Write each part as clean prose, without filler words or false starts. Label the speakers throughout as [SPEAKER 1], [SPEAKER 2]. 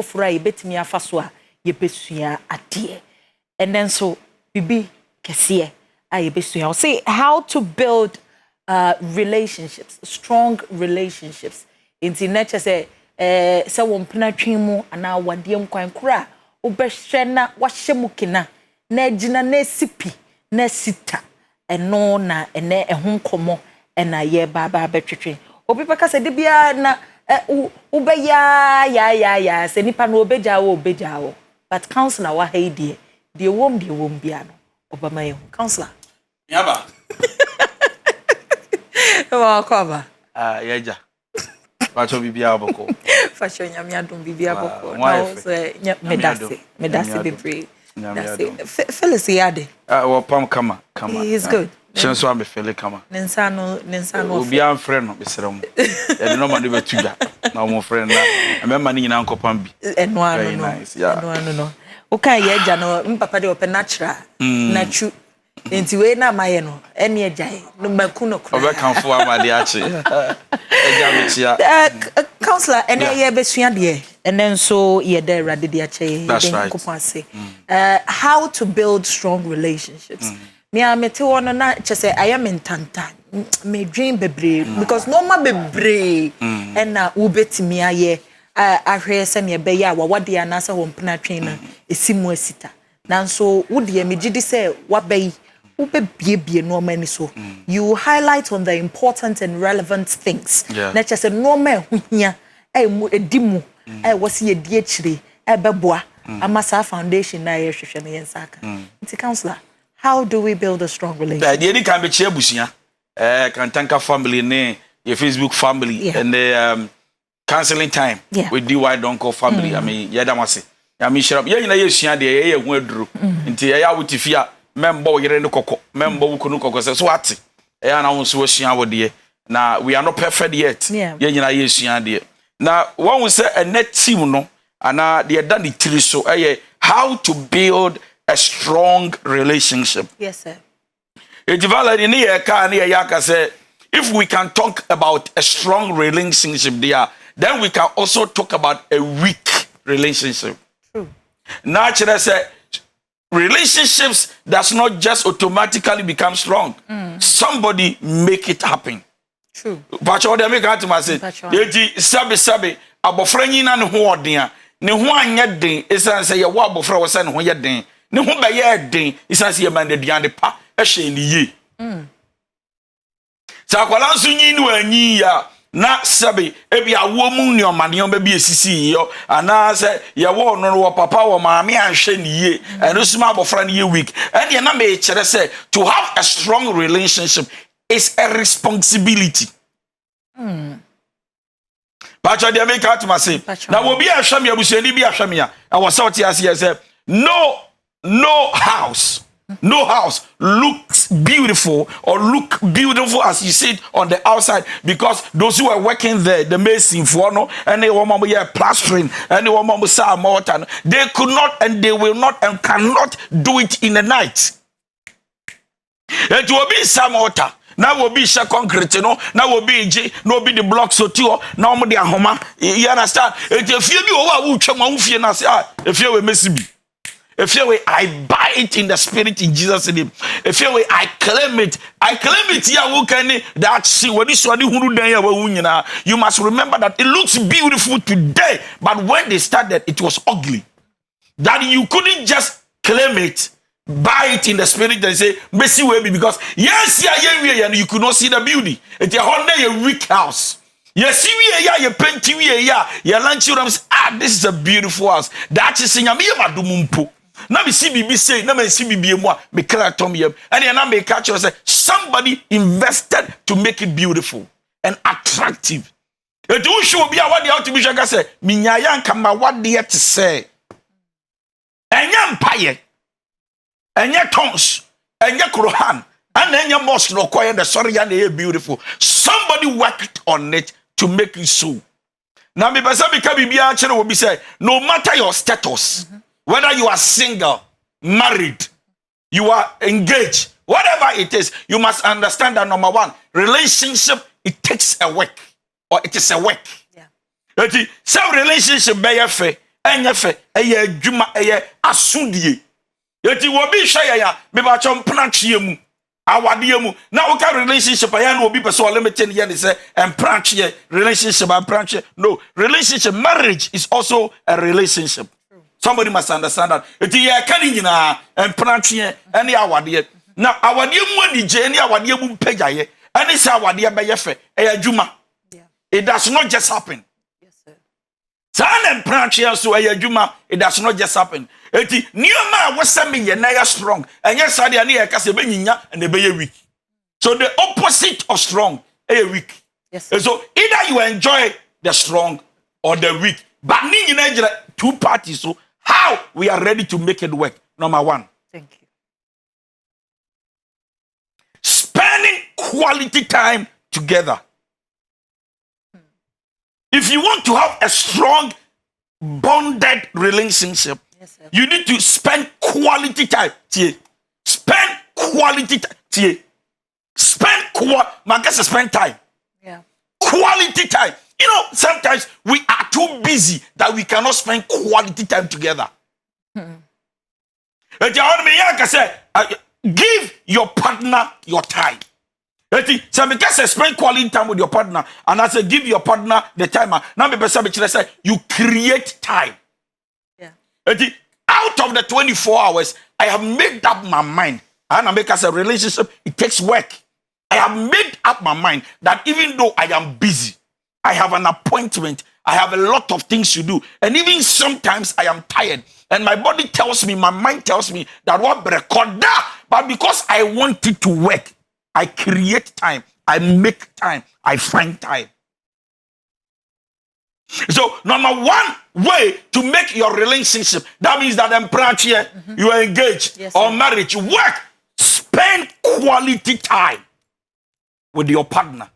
[SPEAKER 1] foforo a yebetimi afa so a yebesua ade. And then so bibi kese a yebesua. Say how to build relationships, strong relationships. Inti nature say wo mpena twemu ana wade nkwan kura obehwe na wahye mukina na agina na sipi na sita eno na ene ehun komo ena ye baba betwetwe obi beka se de bia na ubeya se nipa no obeja wo but counselor wa haidie de wom bia no obama ye counselor
[SPEAKER 2] yaba
[SPEAKER 1] welcome
[SPEAKER 2] yaja Pacho bibia boko.
[SPEAKER 1] Fashion nyamia dum bibia boko. No so medasi bebre. Phyllis yade.
[SPEAKER 2] Well pam kama.
[SPEAKER 1] He's good.
[SPEAKER 2] Shenso am fele kama.
[SPEAKER 1] Nensano.
[SPEAKER 2] Obi am friend no besrem. E no man dey betuga. Na mo friend na. Emema ni nyina nkopam bi.
[SPEAKER 1] Eno ano no. Eno ano no. Oka ye agya no mpapa de open natural. Nachu. Enti we na maye no ene agyae no maku no kro.
[SPEAKER 2] Obe kanfo amade ache. Agya metia.
[SPEAKER 1] Counselor ene ye besua de and then so ye there rade de ache
[SPEAKER 2] That's right.
[SPEAKER 1] How to build strong relationships. Me amete wono na chese I am in tanta me dream bebre because no ma bebre and na ubetimi aye ahwe se ne be ya wade anasa wo mpena twen na esimu asita nanso wode me gidi se wabai ubebie no mani so you highlight on the important and relevant things na chese no ma huhia edimu wasi ye die chire beboa amasa foundation na ye hwehwe ne yensaka nti counselor how do we build a strong relationship?
[SPEAKER 2] The can be chebusia Kantanka family ne your Facebook family and the counseling time with DY Donkoh family. I mean yadamase I mean share ye na yesua de ye hu aduru nti ye ya wotifia member yere ne kokko member wukunu kokko so ate ye na won so asua wode na we are not perfect yet ye nyina yesua de na one will say a net team no ana de da the three so how to build a strong relationship.
[SPEAKER 1] Yes, sir.
[SPEAKER 2] If we can talk about a strong relationship there, then we can also talk about a weak relationship.
[SPEAKER 1] True.
[SPEAKER 2] Naturally, relationships does not just automatically become strong. Somebody make it happen.
[SPEAKER 1] True.
[SPEAKER 2] But what they make out to myself, sabi abofranyi na ne ho odin ne ho anya den esan say ye wo abofra wo say ne ho ye den ne ho be ye den esan say ye man de duane pa e hye ni ye sa kwala nso nyi ni wanyi ya na sabi e bia wo mu ne omane ba bi esisi yo ana say ye wo no wo papa wo maame anhwe ni ye eno suma abofra ne ye weak and ye na me kire say to have a strong relationship is a responsibility. Pacho de make out say na wo bi ahwa me abusuani bi ahwa me a wo say oti ase say no house looks beautiful or look beautiful as you see it on the outside because those who are working there the mason for no and they want to plastering and they want to say mortar they could not and they will not and cannot do it in the night. It will be some mortar. Now will be share concrete, no. Now will be G, no be the blocks so too. Now mo the ahoma. You understand? If you be over who chama who fear na say if you we messy be. If you way I buy it in the spirit in Jesus' name. If you way I claim it here who can that see what this one who dan ya you must remember that it looks beautiful today, but when they started it was ugly. That you couldn't just claim it. Buy it in the spirit and say, Messi will be because yes, yeah, you could not see the beauty. It's a Honda, a weak house. Yes, you paint you lunch this is a beautiful house. That is in a mumpo. Now me see BB say, now me see BB moi, me clear Tommy and then I may catch you say somebody invested to make it beautiful and attractive. It will show be what the Archbishop say, Minyayan kama what the to say. And empire. And your tongues, and your Quran, and then your mosque no quiet the sorry and beautiful. Somebody worked on it to make it so. Now, me will be say, no matter your status, whether you are single, married, you are engaged, whatever it is, you must understand that number one, relationship it takes a work, or it is a work. Yeah. Some relationship be fair. enye fe eye adwuma eye asodie yeti wo bi hwe ya me ba cho mpna twe mu awade mu na wo ka relationship ya na obi person limited ye say empranche relationship empranche no relationship marriage is also a relationship. Somebody must understand that it ye kan nyina empranche ene awade na awade mu ani je ene awade mu pejaye ene say awade be ye fe adwuma. It does not just happen.
[SPEAKER 1] Yes sir.
[SPEAKER 2] San empranche so adwuma, it does not just happen. Eti nioma wose me ye na ya strong enye sade na ye kase be nyinya and be ye weak. So the opposite of strong is weak.
[SPEAKER 1] Yes.
[SPEAKER 2] And so either you enjoy the strong or the weak. But ni nyina two parties. So how we are ready to make it work? Number one.
[SPEAKER 1] Thank you.
[SPEAKER 2] Spending quality time together. If you want to have a strong bonded relationship, yes, you need to spend quality time. Spend quality time. Spend time.
[SPEAKER 1] Yeah.
[SPEAKER 2] Quality time. You know, sometimes we are too busy that we cannot spend quality time together. Give your partner your time. So because spend quality time with your partner, and I say give your partner the timer. Now you create time.
[SPEAKER 1] Yeah.
[SPEAKER 2] Out of the 24 hours, I have made up my mind. And I make us a relationship, it takes work. I have made up my mind that even though I am busy, I have an appointment, I have a lot of things to do, and even sometimes I am tired, and my body tells me, my mind tells me that what record that, but because I want it to work, I create time, I make time, I find time. So number one way to make your relationship, that means that you are engaged, yes, or marriage, you work, spend quality time with your partner.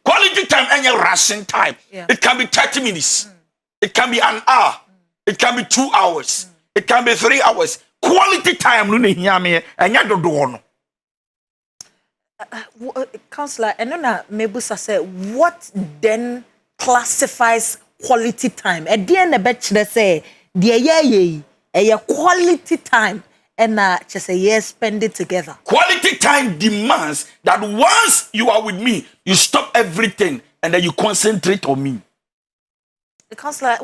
[SPEAKER 2] Quality time and your ration time. Yeah. It can be 30 minutes. It can be an hour. It can be 2 hours. It can be 3 hours. Quality time.
[SPEAKER 1] Counselor, and then Mebusa said, what then classifies quality time? At the end of the say, the quality time. And just say yes, spend it together.
[SPEAKER 2] Quality time demands that once you are with me, you stop everything and then you concentrate on me.
[SPEAKER 1] Counselor,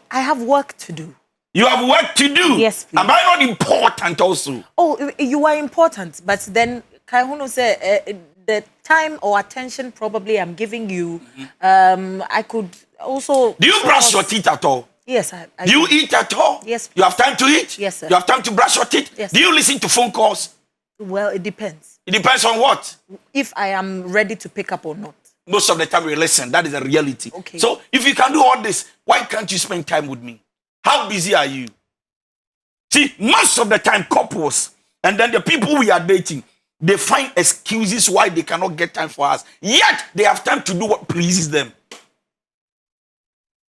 [SPEAKER 1] I have work to do.
[SPEAKER 2] You have work to do?
[SPEAKER 1] Yes, please.
[SPEAKER 2] Am I not important also?
[SPEAKER 1] Oh, you are important, but then Kaihuno said the time or attention probably I'm giving you, I could also...
[SPEAKER 2] Do you brush your teeth at all?
[SPEAKER 1] Yes, I
[SPEAKER 2] do. You eat at all?
[SPEAKER 1] Yes. Please.
[SPEAKER 2] You have time to eat?
[SPEAKER 1] Yes, sir.
[SPEAKER 2] You have time to brush your teeth?
[SPEAKER 1] Yes.
[SPEAKER 2] Do you listen to phone calls?
[SPEAKER 1] Well, it depends.
[SPEAKER 2] It depends on what?
[SPEAKER 1] If I am ready to pick up or not.
[SPEAKER 2] Most of the time we listen. That is a reality.
[SPEAKER 1] Okay.
[SPEAKER 2] So if you can do all this, why can't you spend time with me? How busy are you? See, most of the time couples and then the people we are dating, they find excuses why they cannot get time for us. Yet they have time to do what pleases them.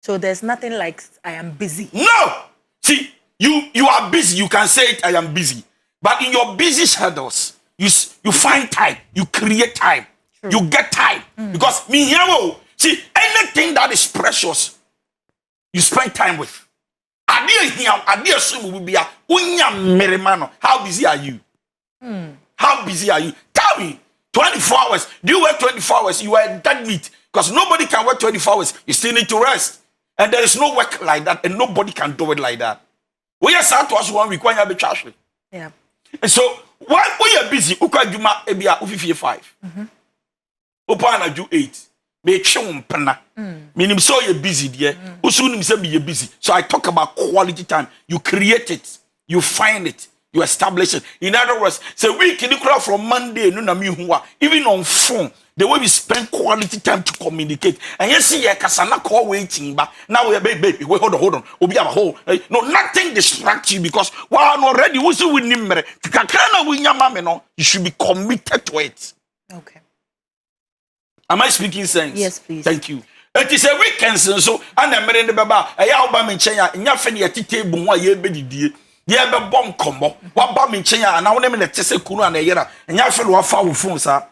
[SPEAKER 1] So there's nothing like I am busy.
[SPEAKER 2] No! See, you are busy. You can say it, I am busy. But in your busy schedules, you find time. You create time. True. You get time. Because see, anything that is precious, you spend time with. How busy are you? How busy are you? Tell me. 24 hours. Do you work 24 hours? You are dead meat. Because nobody can work 24 hours. You still need to rest. And there is no work like that, and nobody can do it like that. We are sad to us 1 week when you have a trash.
[SPEAKER 1] Yeah.
[SPEAKER 2] And so, why we are busy? Uka Juma Ebia Ufi 5. Upana do 8. Me chum pana. Meaning so you're busy, dear. Usunim say you're busy. So I talk about quality time. You create it, you find it, you establish it. In other words, say we can crowd from Monday, no na even on phone. The way we spend quality time to communicate. And you see, kasana call waiting, but now we're baby. Wait, hold on. Obi have a hole. No, nothing distracts you because while already we see with nimere. You should be committed to it.
[SPEAKER 1] Okay.
[SPEAKER 2] Am I speaking sense?
[SPEAKER 1] Yes, please.
[SPEAKER 2] Thank you. It is a weekend, so and I'm in the baba. I have bam in China. In your family, a table, why you be the yeah, but bomb combo. What bam in China, and I want them in the Tessa Kuna and a year. And your fellow foul phones are.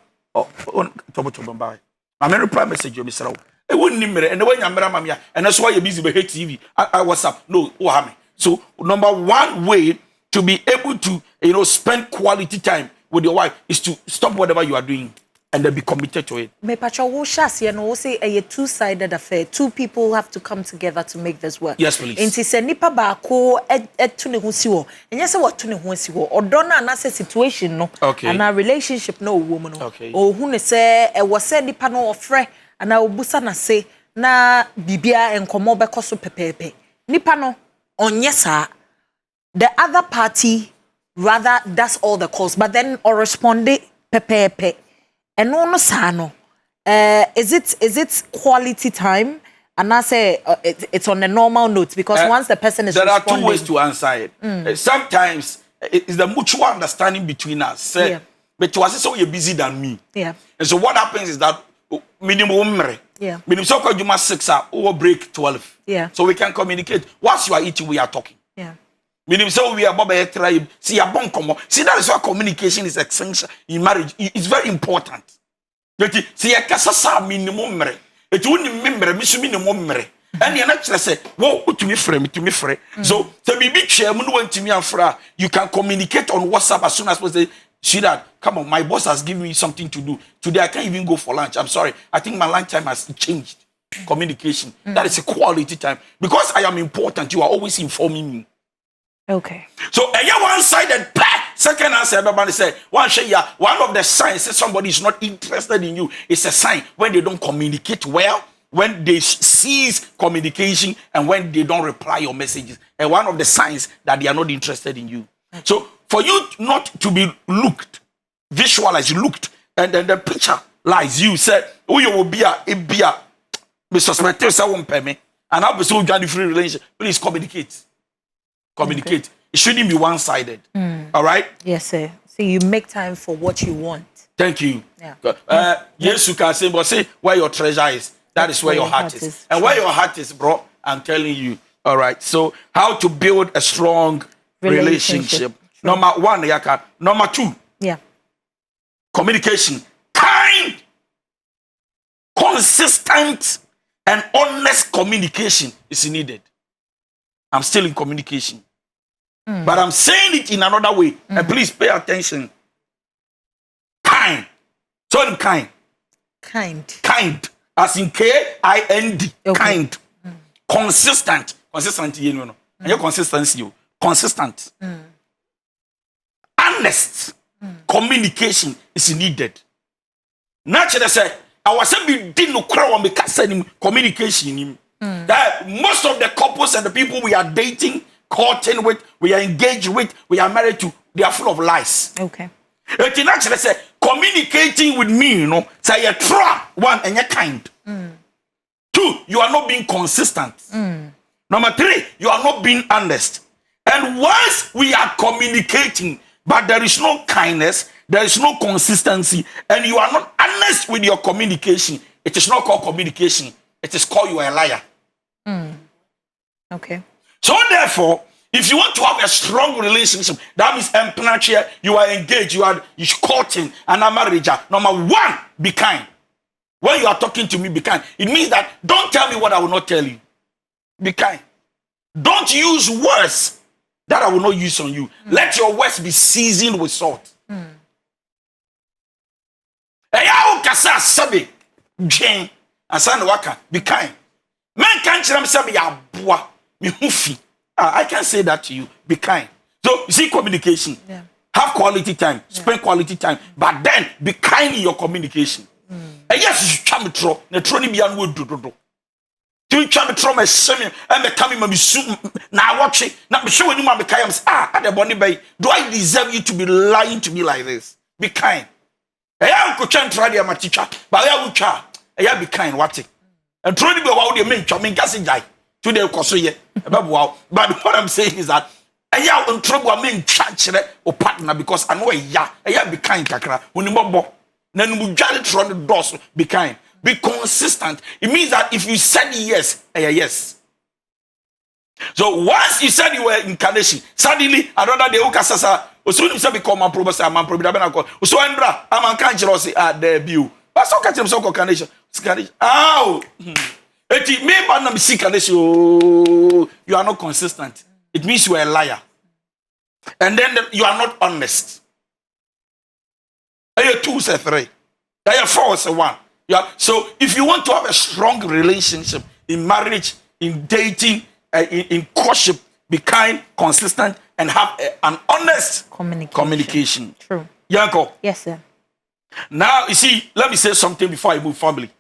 [SPEAKER 2] I'm in reply message you, Mr. e won nimere and when yamra mamia and that's why you busy be hate TV I WhatsApp no o so number one way to be able to spend quality time with your wife is to stop whatever you are doing and then be committed to it.
[SPEAKER 1] Me pacho wo shase no say a two-sided affair. Two people have to come together to make this work.
[SPEAKER 2] Yes, please.
[SPEAKER 1] Enti se nipa ba ko etu ne ho si wo. Enye se wo tu ne ho si wo. Odo na say situation no.
[SPEAKER 2] Okay.
[SPEAKER 1] And our relationship no wo mu no.
[SPEAKER 2] Okay.
[SPEAKER 1] O hu ne se e wo se nipa no ofre ana obusa na se na bibia enkomo be koso pepepe. Nipa no onye sa. The other party rather does all the calls, but then or responde pepepe. And no sano. Is it quality time? And I say it's on a normal note because once the person is
[SPEAKER 2] there
[SPEAKER 1] responding,
[SPEAKER 2] are two ways to answer it. Sometimes it's the mutual understanding between us. But you are so you're busy than me.
[SPEAKER 1] Yeah.
[SPEAKER 2] And so what happens is that minimum
[SPEAKER 1] yeah.
[SPEAKER 2] Minimum so called you must 6 hours or break 12.
[SPEAKER 1] Yeah.
[SPEAKER 2] So we can communicate. Whilst you are eating, we are talking.
[SPEAKER 1] Yeah.
[SPEAKER 2] Meaning so we are Baba tribe. See a bon come. See that is why communication is essential in marriage. It's very important. See a kasa minimum mere. It wouldn't remember miss minimum mere. And you're not say, "Whoa, to me frame, to me frame." So to be big chair, to me and fra, you can communicate on WhatsApp as soon as possible. See that? Come on, my boss has given me something to do today. I can't even go for lunch. I'm sorry. I think my lunch time has changed. Communication. That is a quality time because I am important. You are always informing me.
[SPEAKER 1] Okay.
[SPEAKER 2] So one-sided second answer everybody say one of the signs that somebody is not interested in you is a sign when they don't communicate well, when they cease communication, and when they don't reply your messages. And one of the signs that they are not interested in you. So for you not to be visualized, and then the picture lies. You said, "Oh, you will be a Mr. Smith, I won't pay me." And I'll be so free relationship. Please communicate. Communicate. Okay. It shouldn't be one-sided. All right?
[SPEAKER 1] Yes, sir. So you make time for what you want.
[SPEAKER 2] Thank you.
[SPEAKER 1] Yeah.
[SPEAKER 2] Yes, you can say, but say where your treasure is. That is where your heart is. And where your heart is, bro, I'm telling you. All right. So how to build a strong relationship. Number one, Yaka. Number two.
[SPEAKER 1] Yeah.
[SPEAKER 2] Communication. Kind, consistent, and honest communication is needed. I'm still in communication. But I'm saying it in another way. And please pay attention. Kind. So I'm kind. Kind. As in K-I-N-D. Okay. Kind. Consistent. Consistent, you know. And your consistency. Consistent. Honest. Communication is needed. Naturally, say, I was saying, didn't know communication. That most of the couples and the people we are dating, courting with, we are engaged with, we are married to, they are full of lies.
[SPEAKER 1] Okay.
[SPEAKER 2] It actually say communicating with me, say you try one and you're kind. 2, you are not being consistent. Number 3, you are not being honest. And once we are communicating, but there is no kindness, there is no consistency, and you are not honest with your communication, it is not called communication. It is called you are a liar.
[SPEAKER 1] Okay.
[SPEAKER 2] So therefore, if you want to have a strong relationship, that means you are engaged, you're courting, and a marriage. Number 1, be kind. When you are talking to me, be kind. It means that don't tell me what I will not tell you. Be kind. Don't use words that I will not use on you. Let your words be seasoned with salt. Be kind. Man can't I can say that to you. Be kind. So you see communication.
[SPEAKER 1] Yeah.
[SPEAKER 2] Have quality time. Spend quality time. But then be kind in your communication. And yes, you try me throw. The training be unwood do. You try me throw my semi and me coming my soon. Now watch it. Now be sure when you man be kind. At the bonny bay. Do I deserve you to be lying to me like this? Be kind. I could try to my teacher, but I will try. I be kind. What it? And truly be wow, they make I mean, guessing guy. Today, wow. But what I'm saying is that I am in trouble. I mean, church or partner because I know I be kind. When you mobile, then we just try the doors. Be kind. Be consistent. It means that if you said yes, yes. So once you said you were incarnation, suddenly another day, Okasasa, so you say become a professor, I'm probably so Andra, I'm a country or say, there be you. But so catch him so incarnation. Scottish. Ow! Eti me ba na misika this you are not consistent. It means you are a liar. And then you are not honest. Are you 2 say 3? Are you 4 say 1? Yeah. So if you want to have a strong relationship in marriage, in dating, in courtship, be kind, consistent, and have an honest communication.
[SPEAKER 1] True.
[SPEAKER 2] Yanko.
[SPEAKER 1] Yes, sir.
[SPEAKER 2] Now, you see, let me say something before I move family.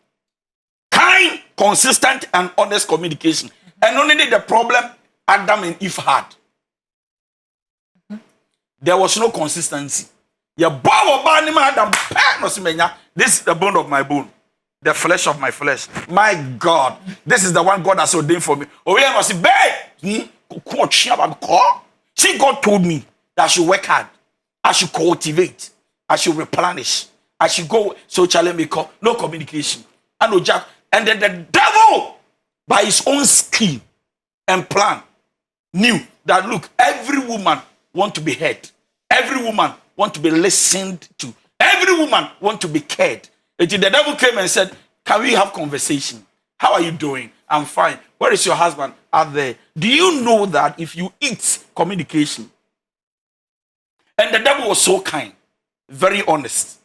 [SPEAKER 2] Kind, consistent, and honest communication. And only the problem Adam and Eve had. There was no consistency. This is the bone of my bone, the flesh of my flesh. My God, this is the one God has ordained for me. See, God told me that I should work hard, I should cultivate, I should replenish, I should go. So challenge me, no communication. And then the devil, by his own scheme and plan, knew that look, every woman want to be heard. Every woman want to be listened to. Every woman want to be cared. And the devil came and said, can we have conversation? How are you doing? I'm fine. Where is your husband? Out there. Do you know that if you eat communication? And the devil was so kind, very honest.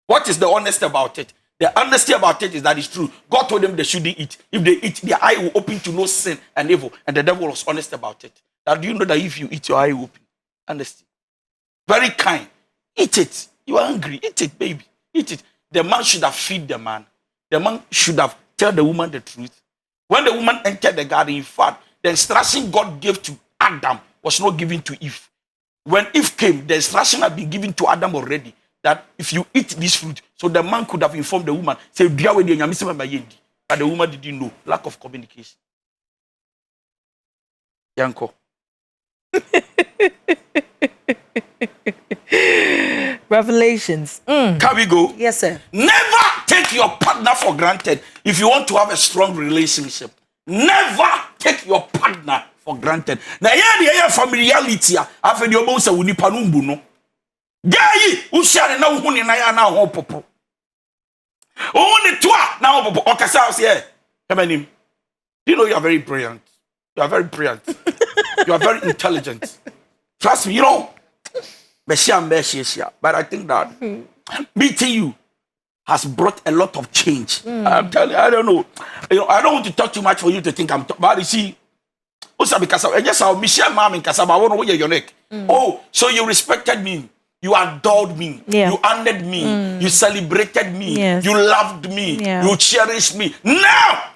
[SPEAKER 2] What is the honesty about it? The honesty about it is that it's true. God told them they shouldn't eat. If they eat, their eye will open to no sin and evil. And the devil was honest about it. Now, do you know that if you eat, your eye will open? Honesty. Very kind. Eat it. You are hungry. Eat it, baby. Eat it. The man should have fed the man. The man should have told the woman the truth. When the woman entered the garden, in fact, the instruction God gave to Adam was not given to Eve. When Eve came, the instruction had been given to Adam already that if you eat this fruit, so the man could have informed the woman, say, but the woman didn't know. Lack of communication. Yanko.
[SPEAKER 1] Revelations.
[SPEAKER 2] Can we go?
[SPEAKER 1] Yes, sir.
[SPEAKER 2] Never take your partner for granted if you want to have a strong relationship. Never take your partner for granted. Now, yeah, familiarity. I've been able to win panumbu no. Gayi, ushare na uhuni na ya na ho popo. Uhuni twa na ho popo. Okasa house here. Kamanim. You know you are very brilliant. You are very brilliant. You are very intelligent. Trust me, you know. But I think that meeting you has brought a lot of change. I'm telling you, I don't know. You know, I don't want to talk too much for you to think I'm talking. But you see, because I guess I'll be sharing mom in Kasaba. I want to wear your neck. Oh, so you respected me. You adored me.
[SPEAKER 1] Yeah.
[SPEAKER 2] You honored me. You celebrated me.
[SPEAKER 1] Yes.
[SPEAKER 2] You loved me.
[SPEAKER 1] Yeah.
[SPEAKER 2] You cherished me. Now,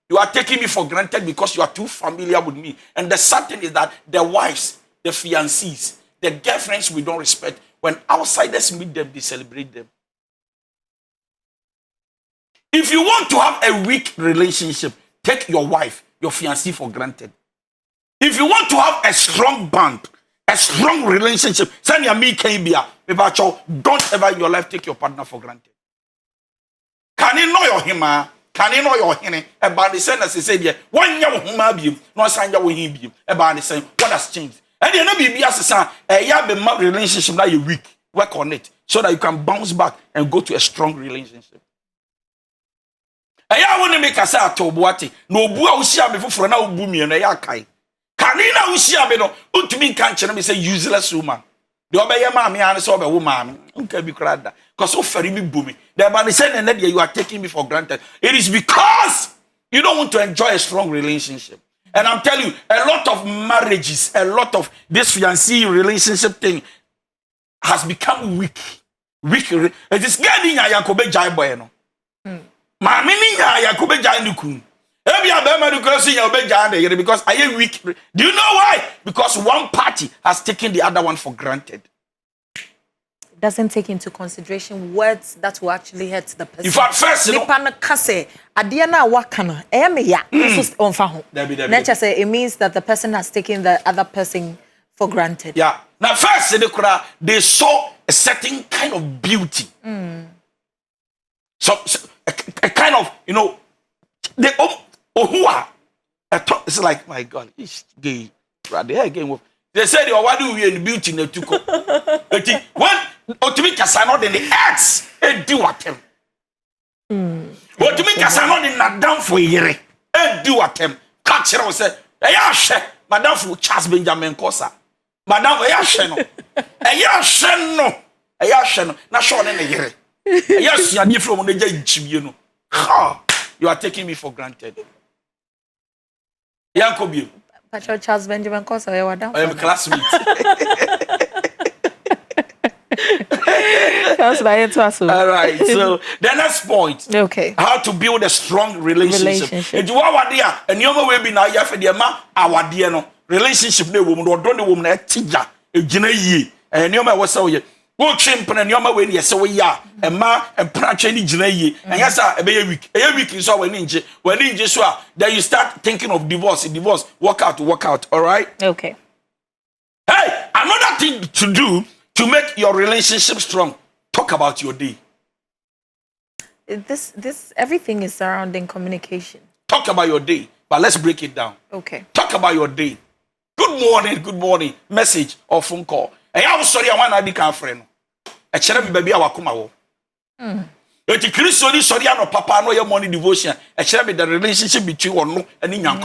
[SPEAKER 2] you are taking me for granted because you are too familiar with me. And the sad thing is that the wives, the fiancés, the girlfriends we don't respect, when outsiders meet them, they celebrate them. If you want to have a weak relationship, take your wife, your fiancé for granted. If you want to have a strong bond, a strong relationship, don't ever in your life take your partner for granted. Can you know your hima? Can you know your hine? About the same as he said, one year huma be no sign your him about the same. What has changed? And you know, be as a relationship that you're weak. Work on it so that you can bounce back and go to a strong relationship. And I want to make a say to Boati. No bua usia before for now boomy and a yakai. Kanina usia beno, ultimate cancer me say useless woman. The obey mammy and so a woman. Okay, be crowded. Because so very boomy. The man is saying that you are taking me for granted. It is because you don't want to enjoy a strong relationship. And I'm telling you, a lot of marriages, a lot of this fiancé relationship thing has become weak. Weak. It is getting a Yakobe Jai boy. No. My meaning Yakobe Jai Nukun. Because I am weak. Do you know why? Because one party has taken the other one for granted.
[SPEAKER 1] Doesn't take into consideration words that will actually hurt the person.
[SPEAKER 2] In fact, first,
[SPEAKER 1] it means that the person has taken the other person for granted.
[SPEAKER 2] Yeah. Now, first, they saw a certain kind of beauty. So a kind of, you know, they it's like, my God, it's gay. They said, what do we in beauty? When ultimately, in the acts, they do what him. What to me kasa no ni na down for yere. E do atem. Catch her say, "E ya hwe, Madam for Charles Benjamin Kosa. Madam e ya hwe no. E ya hwe no. E ya hwe no. Na show ne yere. E ya suade from no ja nchibie no. Ha! You are taking me for granted." Yankobie.
[SPEAKER 1] Patrick Charles Benjamin Kosa, I
[SPEAKER 2] am a classmate. All right. So the next point.
[SPEAKER 1] Okay.
[SPEAKER 2] How to build a strong relationship. And you are there, and you may be now. You have the ma our dear no relationship. No woman or don't the woman a teacher a gene and you may was so ye. Go chimp and you may win yes so we are a ma and branch any gene and yes sir a week is so when so then you start thinking of divorce work out. All right.
[SPEAKER 1] Okay.
[SPEAKER 2] Hey, another thing to do to make your relationship strong. Talk about your day.
[SPEAKER 1] This everything is surrounding communication.
[SPEAKER 2] Talk about your day, but let's break it down.
[SPEAKER 1] Okay.
[SPEAKER 2] Talk about your day. Good morning, message or phone call. I was sorry, I want to be a friend. I tell me, baby, I will come out. But the Christian sorry, no papa, no your morning devotion. I tell me the relationship between one and in your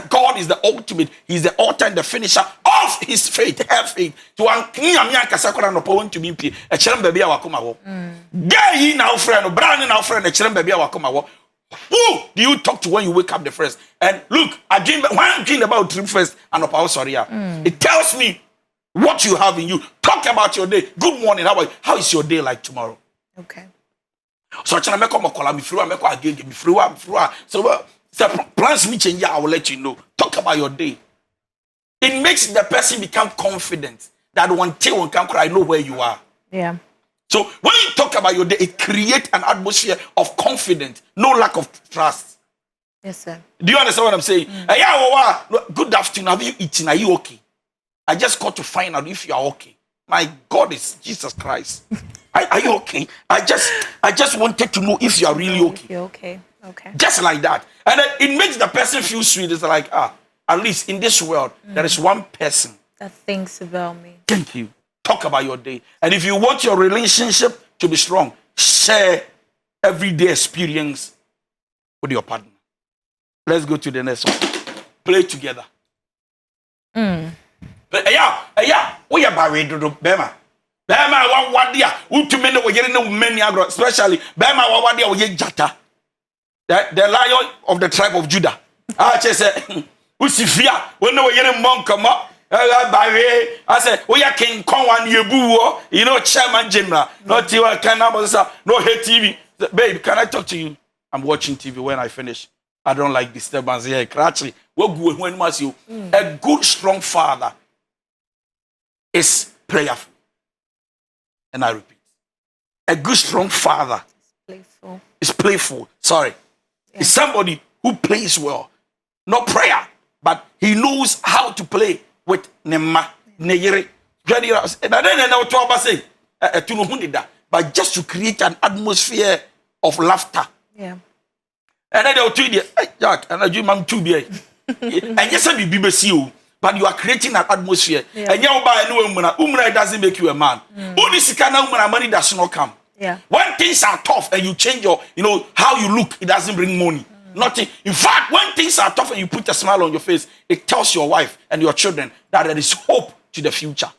[SPEAKER 2] God is the ultimate. He's the author and the finisher of his faith. Have faith. To one king, I'm young, Kasakura, no power to me. I tell baby, I will come out. Gay now, friend, Brown now, friend, I tell baby, I will come out. Who do you talk to when you wake up the first? And look, I dream about dream first and of our sorry. It tells me what you have in you. Talk about your day. Good morning. How is your day like tomorrow?
[SPEAKER 1] Okay.
[SPEAKER 2] So I make come call me through. I make again me through. So plans me change. I will let you know. Talk about your day. It makes the person become confident that one day one can cry. I know where you are.
[SPEAKER 1] Yeah.
[SPEAKER 2] So when you talk about your day, it creates an atmosphere of confidence, no lack of trust.
[SPEAKER 1] Yes, sir.
[SPEAKER 2] Do you understand what I'm saying? Yeah, good afternoon. Have you eaten? Are you okay? I just got to find out if you are okay. My God is Jesus Christ. Are you okay? I just wanted to know if you are really okay.
[SPEAKER 1] You're okay. Okay.
[SPEAKER 2] Just like that. And then it makes the person feel sweet. It's like, at least in this world, there is one person
[SPEAKER 1] that thinks about me.
[SPEAKER 2] Thank you. Talk about your day. And if you want your relationship to be strong, share everyday experience with your partner. Let's go to the next one. Play together. Yeah. We are married to Bema. Bema, one dear. Who to many were getting many agro, especially Bema, one dear, we get Jata. The lion of the tribe of Judah. I just said, who's fear when they were getting monk come up? I said, we are King Kong and Yebu, you know, Chairman General. Not you, no hate TV. Babe, can I talk to you? I'm watching TV when I finish. I don't like disturbance here. Actually, when must you? A good, strong father is prayerful. And I repeat, a good, strong father is playful. Sorry. Yeah. It's somebody who plays well. Not prayer, but he knows how to play with Nema, Neyere. But just to create an atmosphere of laughter.
[SPEAKER 1] Yeah.
[SPEAKER 2] And then they'll tell you, hey, Jack, and I do mom too be. And yes, I be BBC, but you are creating an atmosphere. Yeah. And you buy a new woman. Umra doesn't make you a man. Only kind of money does not come.
[SPEAKER 1] Yeah.
[SPEAKER 2] When things are tough and you change your, how you look, it doesn't bring money. Nothing. In fact, when things are tough and you put a smile on your face, it tells your wife and your children that there is hope to the future.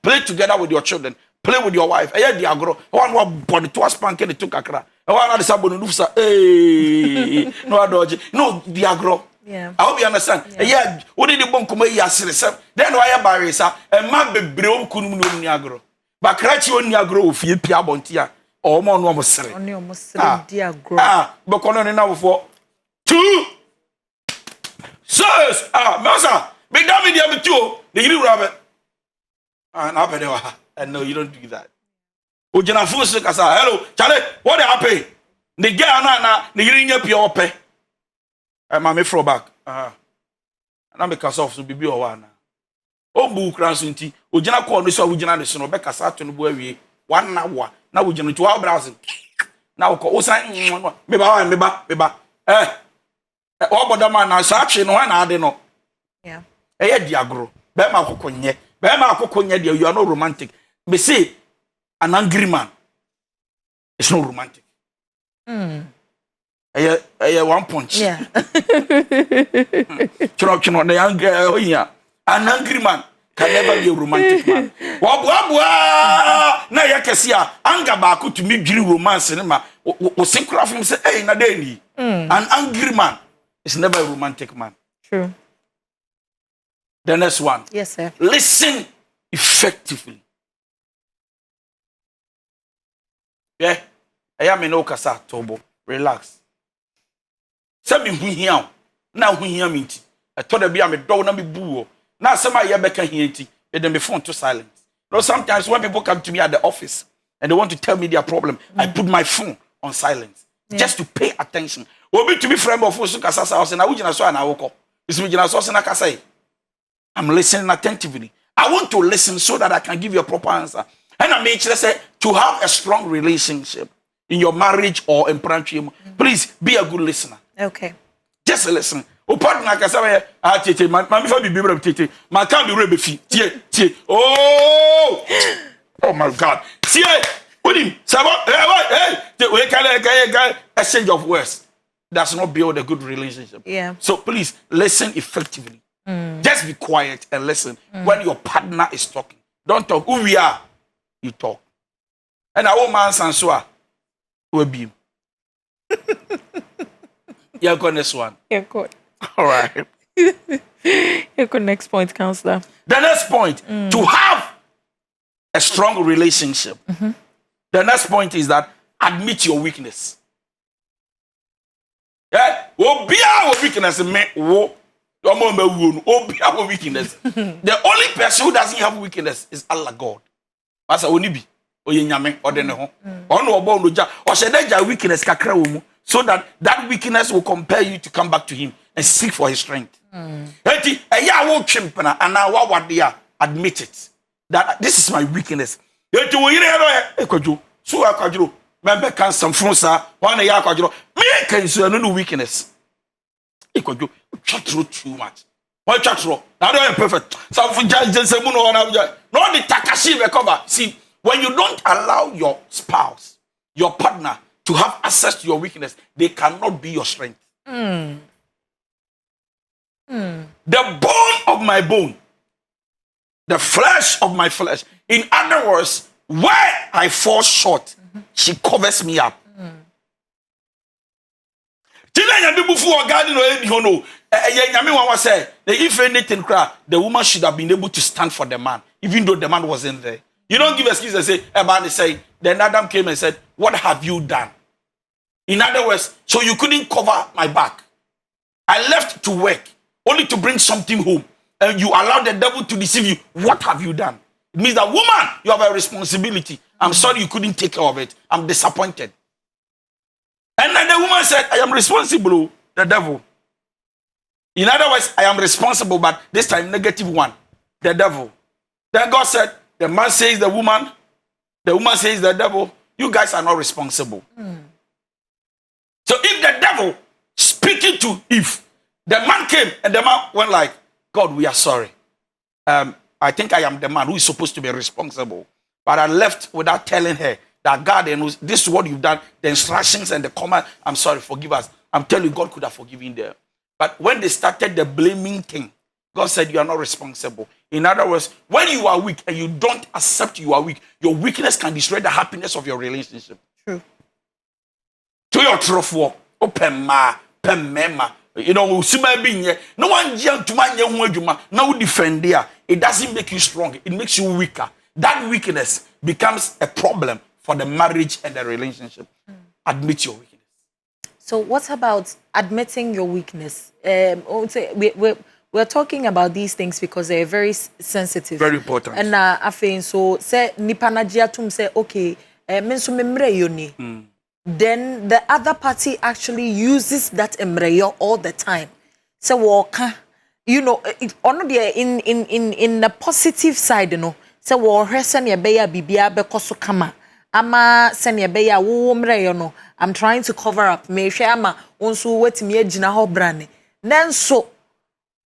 [SPEAKER 2] Play together with your children. Play with your wife. One body to us panking it to kakra. One other sabon nusa. No dodge. No diagro.
[SPEAKER 1] Yeah.
[SPEAKER 2] I hope you understand. Yeah. What did the bon come here? Then why barisa? And man be brew kunum niagro. But crachi on niagro of ye pia bontia. Or more no muscle.
[SPEAKER 1] Only almost diagro.
[SPEAKER 2] But on now for 2. Sirs. Massa. Be done with the other 2. The little rabbit. And no, you don't do that. Hello, Charlie, what happened? The girl na the ring up your pay. I'm a throwback. And I'm because of to be one. Oh, book ransunti. Ujana call me so Ujana the son of Becca Saturn boy 1 hour. Now we to our browsing. Now call sign meba. All but the man is actually one I don't know.
[SPEAKER 1] Yeah.
[SPEAKER 2] Diagro. Bema Kokonye. You are not romantic. But say an angry man. It's not romantic. One punch.
[SPEAKER 1] Yeah.
[SPEAKER 2] An angry man can never be a romantic man. Na ya kesia anga ba ko to me dwiri romance ne ma o sinkra fim say na dey an angry man is never a romantic man.
[SPEAKER 1] True.
[SPEAKER 2] The next one.
[SPEAKER 1] Yes, sir.
[SPEAKER 2] Listen effectively. Yeah. I am no kasa tobo. Relax. Say me hu hia na hu hia me nti. E to da bia me do na me buo. Na asema ye beka hia nti. E dem me phone to silent. No, sometimes when people come to me at the office and they want to tell me their problem, I put my phone on silent just to pay attention. Obi to be friend of us kasa sa na wujina so na woko. Is me jina so na kasa. I'm listening attentively. I want to listen so that I can give you a proper answer. And I make sure say to have a strong relationship in your marriage or in partnership, please be a good listener.
[SPEAKER 1] Okay.
[SPEAKER 2] Just listen. O partner ka say tete ma me fa bibi bra tete ma kan be rebe fi tie oh my god tie onim sabo we can exchange of words does not build a good relationship.
[SPEAKER 1] Yeah.
[SPEAKER 2] So please listen effectively. Just be quiet and listen when your partner is talking. Don't talk. Who we are, you talk. And our man Sansua will be. Yeah, go next one.
[SPEAKER 1] Yeah, good.
[SPEAKER 2] All right.
[SPEAKER 1] Yeah, good. Next point, counselor.
[SPEAKER 2] The next point, to have a strong relationship. The next point is that admit your weakness. Yeah, obia weakness me wo. Weakness. The only person who doesn't have weakness is Allah God. Masa onibi oyenyame odene ho. Ono obo onoja o shedeja weakness kakra wo mu so that weakness will compel you to come back to him and seek for his strength. Enti eya wo twempena ana wa wade a admit it that this is my weakness. Enti wo yire no ekwadwo so akwadwo membe kan samfun sa wana ya akwadwo me kan so no weakness. Ekwadwo chatro too much. Why chatro? Now don't perfect. Some just say no the takashi recover. See, when you don't allow your spouse, your partner to have access to your weakness, they cannot be your strength. The bone of my bone, the flesh of my flesh. In other words, where I fall short, she covers me up. If anything, the woman should have been able to stand for the man, even though the man wasn't there. You don't give excuse and say, man, say, then Adam came and said, what have you done? In other words, so you couldn't cover my back. I left to work only to bring something home, and you allowed the devil to deceive you. What have you done? It means that, woman, you have a responsibility. I'm sorry you couldn't take care of it. I'm disappointed. And then the woman said, I am responsible, the devil. In other words, I am responsible, but this time negative one, the devil. Then God said, the man says the woman says the devil, you guys are not responsible. So if the devil speaking to Eve, the man came and the man went like, God, we are sorry. I think I am the man who is supposed to be responsible. But I left without telling her that God, this is what you've done, the instructions and the command, I'm sorry, forgive us. I'm telling you, God could have forgiven them. But when they started the blaming thing, God said you are not responsible. In other words, when you are weak and you don't accept you are weak, your weakness can destroy the happiness of your relationship.
[SPEAKER 1] True.
[SPEAKER 2] To your truthful, open mema. You know, no one now defend there. It doesn't make you strong. It makes you weaker. That weakness becomes a problem for the marriage and the relationship. Admit your weakness.
[SPEAKER 1] So what about admitting your weakness? We're talking about these things because they're very sensitive.
[SPEAKER 2] Very important.
[SPEAKER 1] And I think so say nipanagia tum say okay, menso memre yoni. Then the other party actually uses that embryo all the time. So walker, you know, in the positive side, you know. So war send your beya bibia bekoso kama. Ama send your beya wo mre no. I'm trying to cover up. Me shama onsu wetimi agina ho brane. Nanso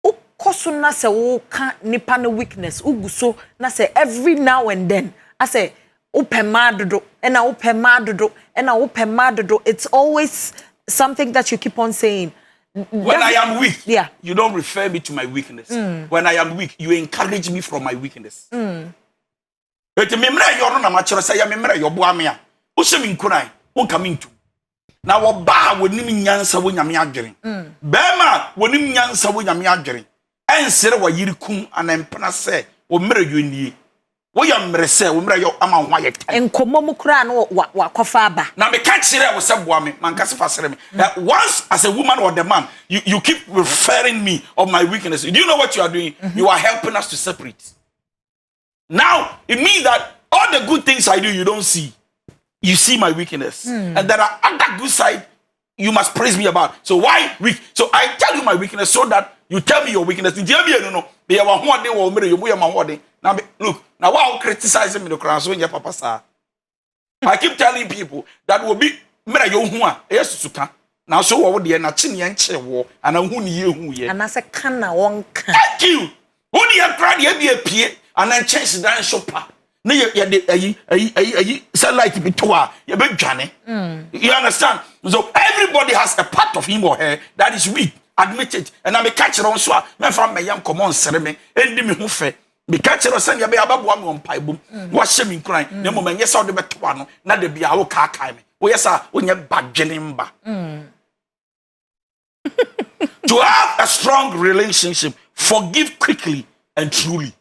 [SPEAKER 1] ukoso na se wo ka nipa no weakness uguso na se every now and then I say upema dodo ena upema dodo and I open mad do. It's always something that you keep on saying.
[SPEAKER 2] When I am weak,
[SPEAKER 1] yeah,
[SPEAKER 2] you don't refer me to my weakness. When I am weak, you encourage me from my weakness. But memra you no na ma kire say ya memra you boa me a. Wo se mi nkuran, won ka me ntu. Na wo ba wonim nyansa wo nyame adwere. Be ma wonim nyansa wo nyame adwere. Ensere wa yiri kum anempena se wo mra you nie. Wo ya mre se wo mra yo ama ho ayeta.
[SPEAKER 1] Enkomo mu kura no wa kofa aba.
[SPEAKER 2] Na me ka kire wo se boa me, man ka se fasere me. Once as a woman or the man, you keep referring me of my weakness. Do you know what you are doing? You are helping us to separate. Now, it means that all the good things I do, you don't see. You see my weakness. And there are other good side you must praise me about. So why weak? So I tell you my weakness so that you tell me your weakness. Now, look, now why are criticizing me the crown so in your papa sir? I keep telling people that will be now so what the na chin yan che wo and who ye
[SPEAKER 1] and as a kana one can.
[SPEAKER 2] Thank you. Who the crowd be a pie and then change the shopper. No, you say like to be toa, you be Johnny. You understand? So everybody has a part of him or her that is weak. Admit it. And I'm a catcher on swa. Me from my young common ceremony. And me who fe. Me catcher or send you be about one on pipe boom. What's him crying? No moment, yes, I'll be better one. Not the be our car time. Oh, yes, sir, when you're bad gelimba. To have a strong relationship, forgive quickly and truly.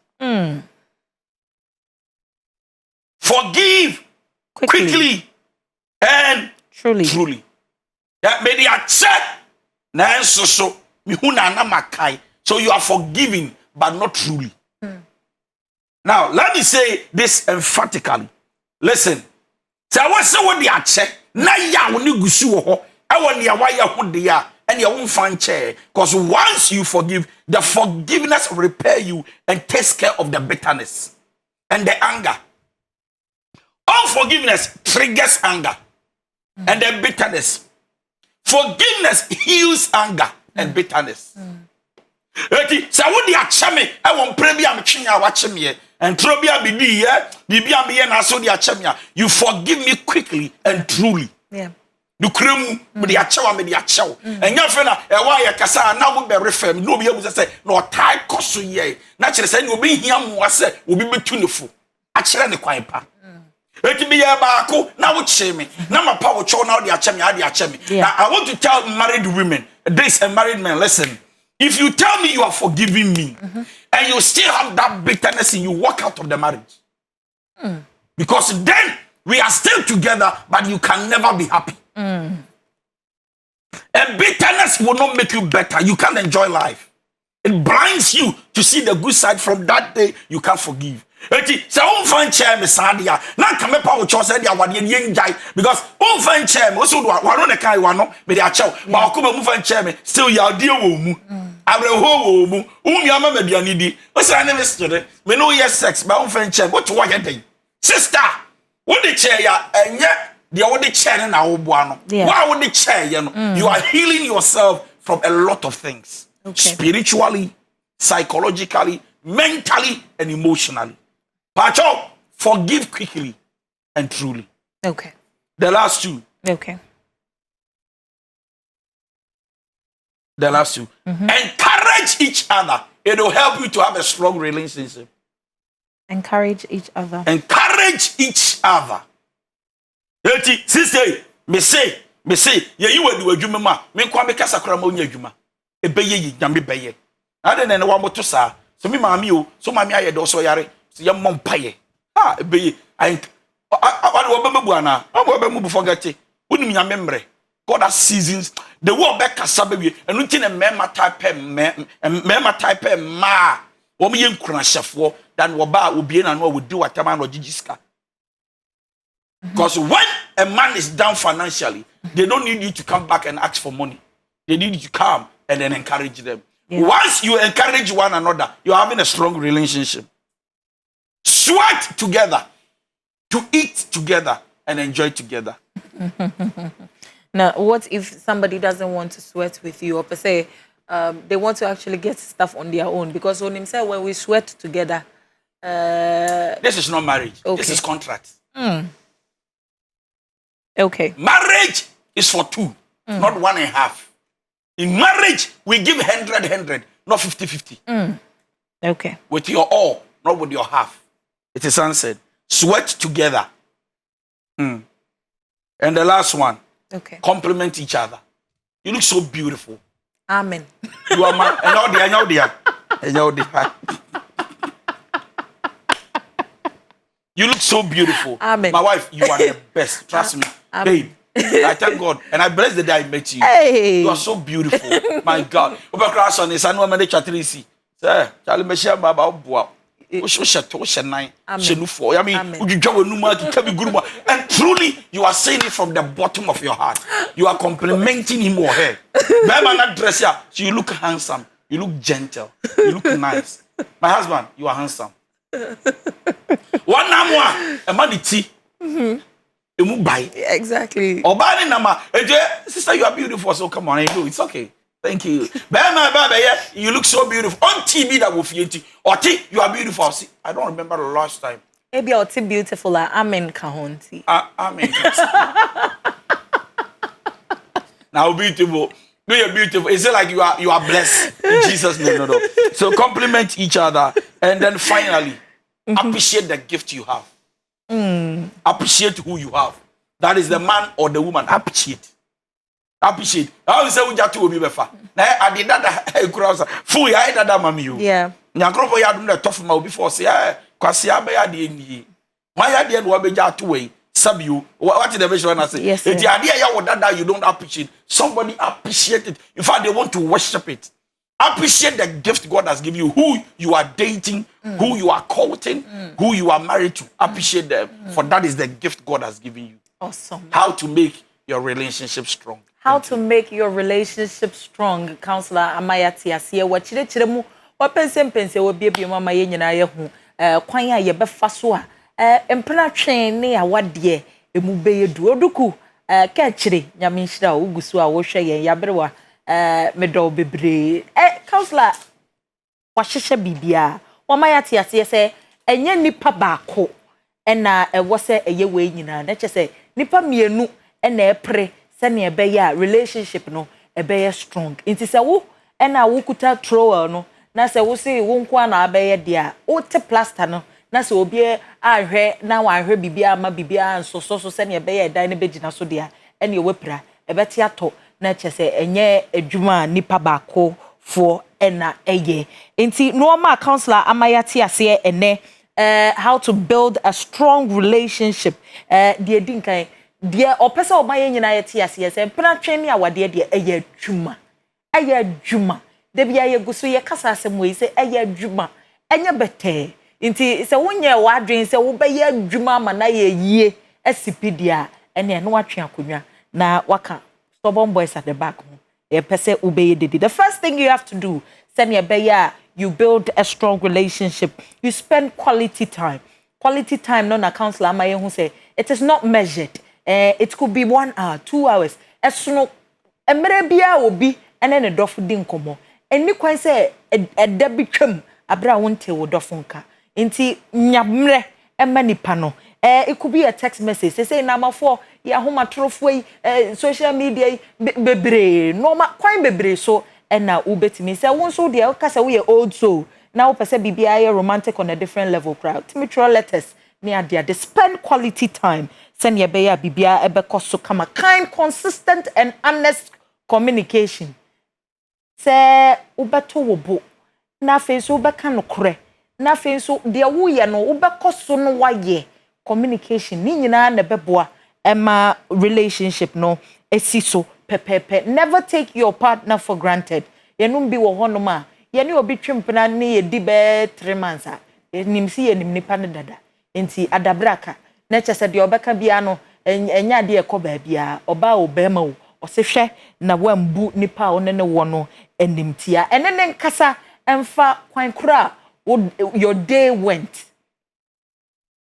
[SPEAKER 2] Forgive quickly and truly. That may they accept. So you are forgiving, but not truly. Now, let me say this emphatically. Listen. So I want someone to accept. Na ya woni gusu ho. I want ya why ya ho de ya. And you won't find chair. Because once you forgive, the forgiveness repair you and takes care of the bitterness and the anger. Unforgiveness triggers anger and then bitterness. Forgiveness heals anger and bitterness. So what the achame? I want pray be am chinya watch me and throw be am be here. Be am here na so the achame. You forgive me quickly and truly.
[SPEAKER 1] Yeah.
[SPEAKER 2] You kremu me the achewa me the achew. And your friend e wa ye kasa na wo be refer me no be able to say no tie koso ye. Na kire say no be hia mo ase obi betu ne fu. Akire ne kwan pa. Eti be ye baako na wo che me. Na ma pa wo cho na wo de ache me ade ache me. Now I want to tell married women, this and married men, listen. If you tell me you are forgiving me and you still have that bitterness in you, walk out of the marriage. Because then we are still together, but you can never be happy. And bitterness will not make you better. You can't enjoy life. It blinds you to see the good side. From that day, you can't forgive. So find chair me sadia. Now come up with your said because find chair me also do one on the kai one no me the achow. But come find chair me still ya dear womu. I will ho womu. Yama me dia nidi. What's I never stood me no yes sex but find chair. What what you sister? What the chair ya and yet the only chair na obuano. Why would the chair you are healing yourself from a lot of things. Spiritually, psychologically, mentally and emotionally. Pacho, forgive quickly and truly.
[SPEAKER 1] Okay.
[SPEAKER 2] The last two.
[SPEAKER 1] Okay.
[SPEAKER 2] The last two. Encourage each other. It will help you to have a strong relationship.
[SPEAKER 1] Encourage each other.
[SPEAKER 2] Encourage each other. Sister, me say, yeah, you will do a juma. Me kwa me kasa kura mo nya juma. Ebeye yi nyame beye. Ade na wa moto sa. So me maami o, so maami aye do so yare. So ye mom paye. Ah, ebeye. I wa be mebu ana. Wa be mu forget. Unim nyame mre. God has seasons. The word be kasa be we. Enu nti na mema type ma. Wo me ye nkura hyefo dan wo ba obie na no wo di watama no gigiska. Because when a man is down financially, they don't need you to come back and ask for money. They need you to come and then encourage them. Yeah. Once you encourage one another, you're having a strong relationship. Sweat together, to eat together, and enjoy together.
[SPEAKER 1] Now, what if somebody doesn't want to sweat with you, or per se, they want to actually get stuff on their own? Because on himself, when we sweat together,
[SPEAKER 2] this is not marriage. Okay. This is contract.
[SPEAKER 1] Okay.
[SPEAKER 2] Marriage is for two, not 1.5. In marriage, we give 100, not 50-50.
[SPEAKER 1] Okay.
[SPEAKER 2] With your all, not with your half. It is answered. Sweat together. And the last one.
[SPEAKER 1] Okay.
[SPEAKER 2] Complement each other. You look so beautiful.
[SPEAKER 1] Amen.
[SPEAKER 2] You are my You look so beautiful.
[SPEAKER 1] Amen.
[SPEAKER 2] My wife, you are the best. Trust me.
[SPEAKER 1] Amen.
[SPEAKER 2] Babe, I thank God. And I bless the day I met you.
[SPEAKER 1] Hey.
[SPEAKER 2] You are so beautiful. My God. Over on is I know many chatrisi. Sir, Charlie Michelle Baba Boa. And truly, you are saying it from the bottom of your heart. You are complimenting him or her. So you look handsome. You look gentle. You look nice. My husband, you are handsome. One number, a money tea.
[SPEAKER 1] Exactly.
[SPEAKER 2] Sister, you are beautiful. So come on, it's okay. Thank you. You look so beautiful. On TV that will feel it. Or you are beautiful. See, I don't remember the last time.
[SPEAKER 1] Maybe I'll be beautiful. Amen, Kahonti.
[SPEAKER 2] Amen. Now beautiful. No, you're beautiful. Is it like you are blessed in Jesus' name? No. So compliment each other, and then finally appreciate the gift you have. Appreciate who you have. That is the man or the woman. Appreciate. Appreciate. How you say we just to be befa? Na I did that cross. Full ya that mami you.
[SPEAKER 1] Yeah.
[SPEAKER 2] Nyankropo ya do the tough ma before say kwase abaya de ni. My idea no be just to way. Sub you. What is the version I say?
[SPEAKER 1] Yes,
[SPEAKER 2] the idea ya what that you don't appreciate. Somebody appreciate it. In fact, they want to worship it. Appreciate the gift God has given you. Who you are dating, who you are courting, who you are married to. Appreciate them. For that is the gift God has given you.
[SPEAKER 1] Awesome.
[SPEAKER 2] How to make your relationship strong.
[SPEAKER 1] How to make your relationship strong, Counselor Amaya Tiasie. What chiremu, what pense will be a mama yen and I who, quanya ye befasoa, empena train near what dear, a mube duoduku, catchery, Yamishra, Ugusua, Wosha, Yabrewa, Medo Bebre, Counselor, Washisha Bibia, Wamaya Tiasie say, and yen nipa bako, and was a ye way, you know, let's just say, nipa mienu, and pre. Send a beya relationship no a beya strong. It is a woo and a wukuta thrower no. Nasa will say won't quan a beya dear. O te plaster no. Nasa will be a heard now I heard bibia ma bibia and so send a beya dine bejina so dear. And your whipper a betiato nature say and ye a juma nipa bako for ena a ye. Inti normal counselor Amayati say and ne how to build a strong relationship. Dear Dinkai. Dear or person of my united yes, and penetration ya what dear a juma. Juma. Debia ye go so ye cassa some way say a juma. And your bete. Inti it's a 1 year wandering say obey juma manaye ye SCPDA and then watching akunya. Na waka stubborn boys at the back. A person obey did. The first thing you have to do, send your beya, you build a strong relationship. You spend quality time. Quality time, non a counselor my who say it is not measured. It could be 1 hour, 2 hours. As soon as a merebia will be and then a dofu dinkomo. And you can say a debby trim, a brown tail dofunka. Inti nyamre a many panel. It could be a text message. They say number 4, ya home a trophy, social media, bebre, no ma quite bebre so and now ubet me. Say one so dear, cause we are old so. Now per se BBI romantic on a different level crowd. Timothy letters near dear. They spend quality time. Send your beya bibia ebeko so kama kind, consistent and honest communication. Say ubeto wobo na fe so ubeka no kore na fe so de wo ye no ubeko so no waye communication ni nyina na beboa ema relationship no esi so pepepe. Never take your partner for granted. Yenum bi wo hono ma ye ne obi twempena ne ye di be 3 months a nimsi ye nimnipa ne dada enti adabraka na chese de obeka bia no enya de ekoba bia oba obema wo osehwe na wambu nipa one ne wo no animtia ene ne nkasa emfa kwan kura your day went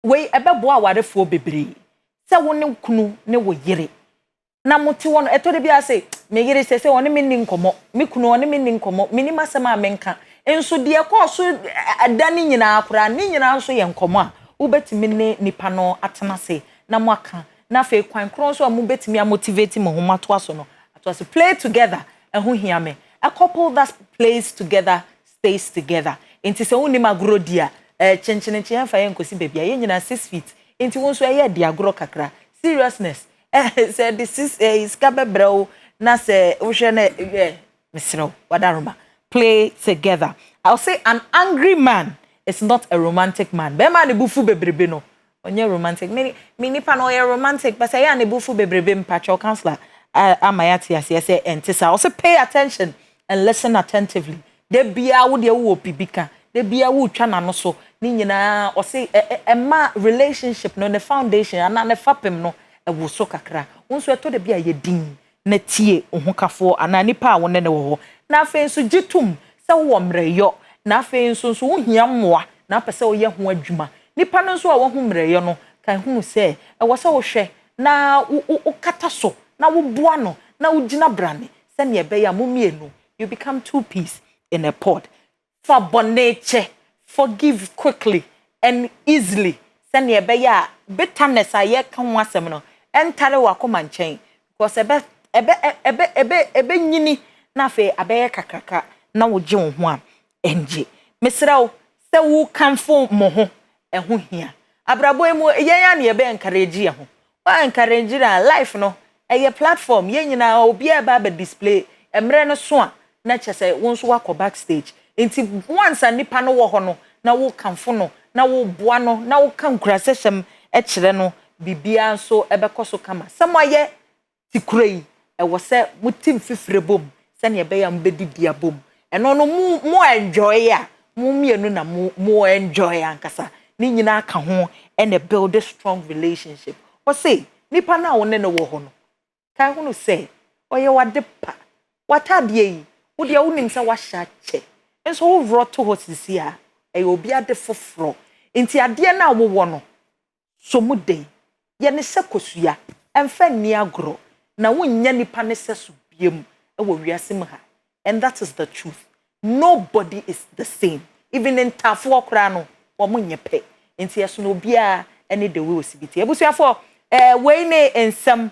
[SPEAKER 1] we ebebo awarefo bebre se wo ne kunu ne wo yire na moti wo no etode bia se me yire se wo ne me nkomo me kunu wo ne me nkomo me ni masema menka enso de ekoso adani nyina akura ni nyina nso ye nkomo a ubetimi ne nipa no atenase na mwaka na fe kwan kron so amu betimi motivate mo homa to aso no to aso play together ho hia me a couple that plays together stays together enti se woni magro dia chenchen fa yen kosi bebia yen nyina 6 feet enti won so ye dia agro kakra seriousness say this is kabebro na se wo hwe na misro wadaroma play together. I'll say an angry man is not a romantic man. Be man bufu bebrebe no. Onye romantic. Me pa no romantic, but say an bufu bebrebe mpacho counselor. Amayati say entisa. Also pay attention and listen attentively. De bia wo de wo pibika. De bia wo twa na no so. Ni nyina o say ma relationship no the foundation and na fapem no e wo so kakra. Wonso eto de bia ye din na tie ohukafo ana nipa wo ne wo ho. Na afen so gitum se wo mreyo. Na afen so wo hia mmoa. Na pese wo ye ho adwuma. Nipa no so a wo ho mreyo no kan hu se e wo se wo hwe na wo kata so na wo boa no na wo gina brane se ne be ya momienu you become two peas in a pod. For bonache forgive quickly and easily se ne be ya bitterness aye kan wasem no entare wakoma nchen because ebe nyini na fe abeye kakaka na wo je wo ho a enje mesrawo se wo kanfo mo ho ho hia abrabo emu yenya na ebe encourage ye ho wa encourage na life no eye platform yenyina obi e ba display emre no so a na chese won so wakọ backstage enti once anipa no wo ho no na wo kanfo no na wo boa no na wo kan kura sesem e kire no bibia so ebe koso kama samoye tikurei e wo se mutim fifire bom se ne ebe ya mbedidi abom eno no mu enjoy ya mu mienu na mu enjoy ankasa ni nyina aka ho and build a strong relationship o say nipa na wo ne no wo ho no kai ho no say oye wade pa watade yi wo de wo nim se wa hya che enso wo roto ho sisi a e obi ade foforo enti ade na wo wo no so mu de ye ne se kosua emfa ni agro na wo nya nipa ne se so biem e wo wiase mu ha and that is the truth. Nobody is the same. Even in tafo okra no wo munye pe enti yeso no bia any the way osibiti ebusuafo we ne ensam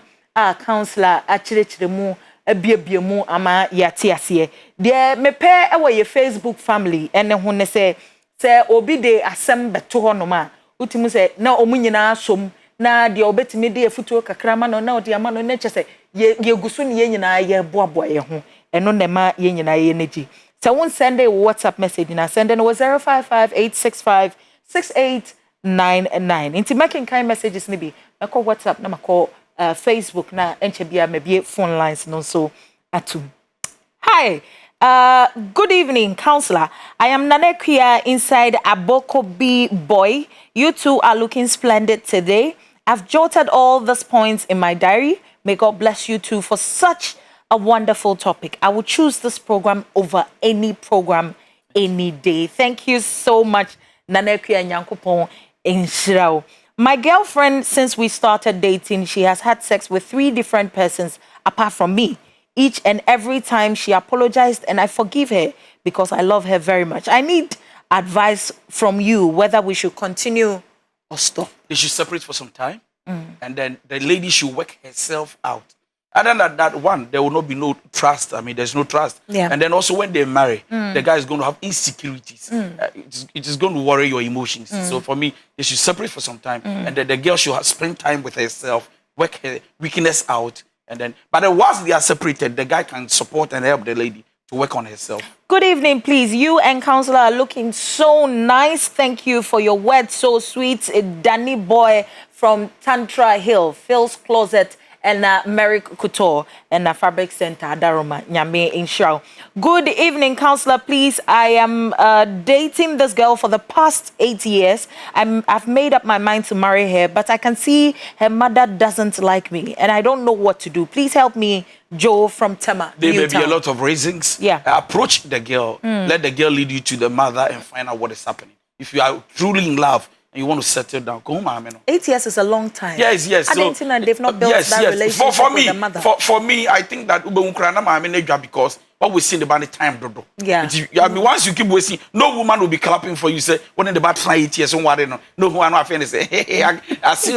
[SPEAKER 1] counselor akirechire mu abiebie mu ama yate ase de mepe e ye Facebook family ene ho ne se obi de asem beto ho no ma utimu se na omunyina asom na de obetimi de afutuo kakra ma no na ode ama no ne chese ye gusu ne ye nyina ye boaboa ye ho eno ne ma ye nyina ye neji. So one send a WhatsApp message and I send in 055-865-6899. Into making kind messages nibi. I call WhatsApp na call Facebook na enchebia maybe phone lines no so atum. Hi. Good evening, counselor. I am Nanekia inside Aboko B boy. You two are looking splendid today. I've jotted all these points in my diary. May God bless you two for such a wonderful topic. I will choose this program over any program any day. Thank you so much, Nanekia Nyankopon Inshirao. My girlfriend, since we started dating, she has had sex with 3 different persons apart from me. Each and every time she apologized, and I forgive her because I love her very much. I need advice from you whether we should continue or stop.
[SPEAKER 2] They should separate for some time, and then the lady should work herself out. Other than that, one, there will not be no trust. I mean, there's no trust.
[SPEAKER 1] Yeah.
[SPEAKER 2] And then also when they marry, the guy is going to have insecurities. It is going to worry your emotions. So for me, they should separate for some time. And then the girl should spend time with herself, work her weakness out. And then, but then once they are separated, the guy can support and help the lady to work on herself.
[SPEAKER 1] Good evening, please. You and counselor are looking so nice. Thank you for your words, so sweet. Danny Boy from Tantra Hill, Phil's Closet, and Merrick Couture and Fabric Center, Daroma, Nyame Inshao. Good evening, counselor. Please, I am dating this girl for the past 8 years. I've made up my mind to marry her, but I can see her mother doesn't like me, and I don't know what to do. Please help me, Joe from Tema.
[SPEAKER 2] There may be a lot of reasons.
[SPEAKER 1] Yeah.
[SPEAKER 2] Approach the girl. Let the girl lead you to the mother and find out what is happening. If you are truly in love, and you want to settle down, go home, 8
[SPEAKER 1] years is a long time.
[SPEAKER 2] Yes.
[SPEAKER 1] I didn't think that they've not built that relationship with the mother.
[SPEAKER 2] For me, I think that because what we see about the time,
[SPEAKER 1] yeah.
[SPEAKER 2] I mean, once you keep wasting, no woman will be clapping for you. Say, when in the bad 8 years, no one I know. Say, hey, I see.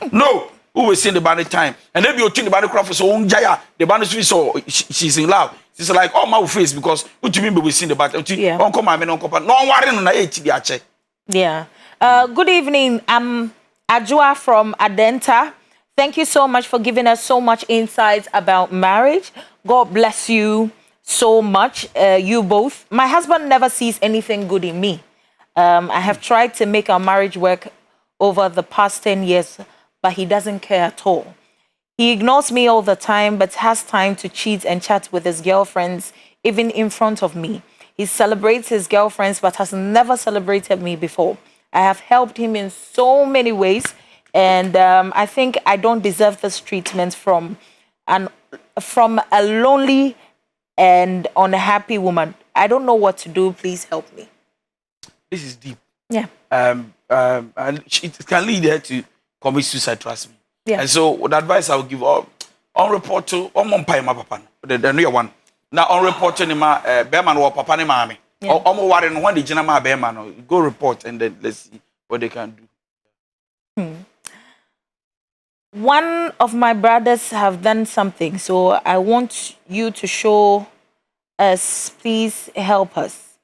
[SPEAKER 2] No, who was seeing the band time. And then you the band craft so Jaya, the band is so she's in love. It's like all my face because what do you mean we see the band? Uncle my man, uncle, no worrying on the
[SPEAKER 1] Yeah. Good evening. I'm Ajua from Adenta. Thank you so much for giving us so much insights about marriage. God bless you so much, you both. My husband never sees anything good in me. I have tried to make our marriage work over the past 10 years, but he doesn't care at all. He ignores me all the time, but has time to cheat and chat with his girlfriends, even in front of me. He celebrates his girlfriends, but has never celebrated me before. I have helped him in so many ways, and I think I don't deserve this treatment from a lonely and unhappy woman. I don't know what to do. Please help me.
[SPEAKER 2] This is deep.
[SPEAKER 1] Yeah.
[SPEAKER 2] And it can lead her to commit suicide, trust me.
[SPEAKER 1] Yeah.
[SPEAKER 2] And so the advice I would give on report to on pay my papa. The new one. Now on report to my bearman or papa ni mommy. Or worry when the general bearman go report and then let's see what they can do.
[SPEAKER 1] One of my brothers have done something, so I want you to show us. Please help us.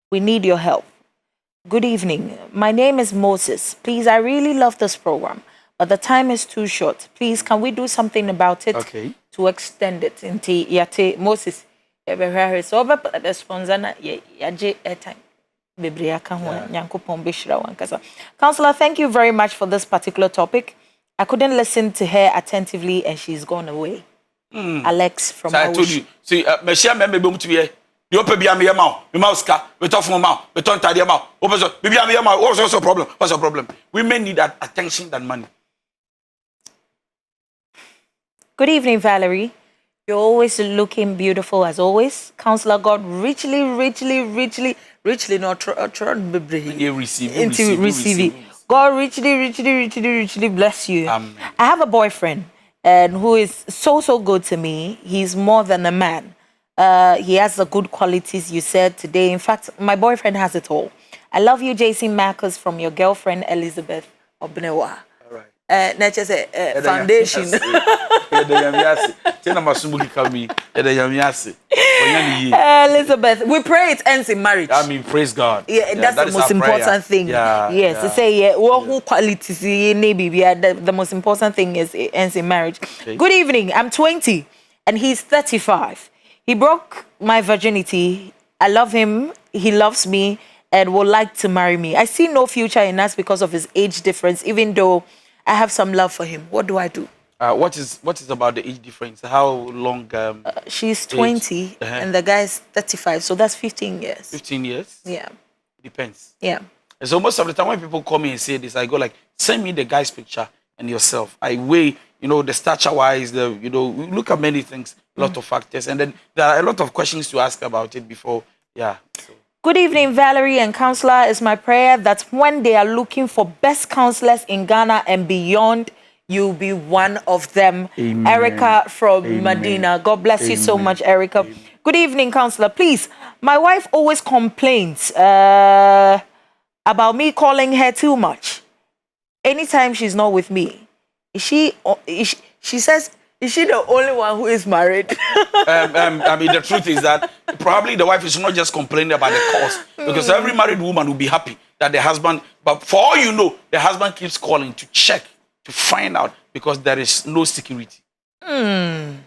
[SPEAKER 1] We need your help. Good evening. My name is Moses. Please, I really love this program, but the time is too short. Please, can we do something about it?
[SPEAKER 2] Okay.
[SPEAKER 1] To extend it into yate Moses. So the sponsor na yaje time. Counselor, thank you very much for this particular topic. I couldn't listen to her attentively and she's gone away. Alex from
[SPEAKER 2] So I told you. See, Monsieur, me be to be. You pay me a mouth, me mouska, me talk from mouth, me talk tidy mouth. Open so, me a mouth. What's the problem? What's the problem? Women need that attention than money.
[SPEAKER 1] Good evening, Valerie. You're always looking beautiful as always. Counselor, God richly not receive. God richly bless you. I have a boyfriend and who is so good to me. He's more than a man. He has the good qualities you said today. In fact, my boyfriend has it all. I love you, Jason Marcus, from your girlfriend Elizabeth Obnewa. Not just a foundation. Elizabeth, we pray it ends in marriage.
[SPEAKER 2] I mean, praise God.
[SPEAKER 1] Yeah, that's the most important thing. Yes, to say who qualities the most important thing is it ends in marriage. Okay. Good evening. I'm 20 and he's 35. He broke my virginity. I love him. He loves me and would like to marry me. I see no future in us because of his age difference, even though I have some love for him. What do I do?
[SPEAKER 2] What is about the age difference? How long?
[SPEAKER 1] She's 20 and the guy is 35, so that's 15 years.
[SPEAKER 2] 15 years?
[SPEAKER 1] Yeah.
[SPEAKER 2] Depends.
[SPEAKER 1] Yeah.
[SPEAKER 2] And so most of the time when people call me and say this, I go like, send me the guy's picture and yourself. I weigh, the stature-wise, we look at many things, a lot of factors, and then there are a lot of questions to ask about it before, So.
[SPEAKER 1] Good evening, Valerie and Counselor. It's my prayer that when they are looking for best counselors in Ghana and beyond, you'll be one of them. Amen. Erica from Medina. God bless you so much, Erica. Amen. Good evening, Counselor. Please, my wife always complains about me calling her too much. Anytime she's not with me, she says, is she the only one who is married?
[SPEAKER 2] I mean, the truth is that probably the wife is not just complaining about the cost, because every married woman will be happy that the husband, but for all you know, the husband keeps calling to check, to find out, because there is no security. So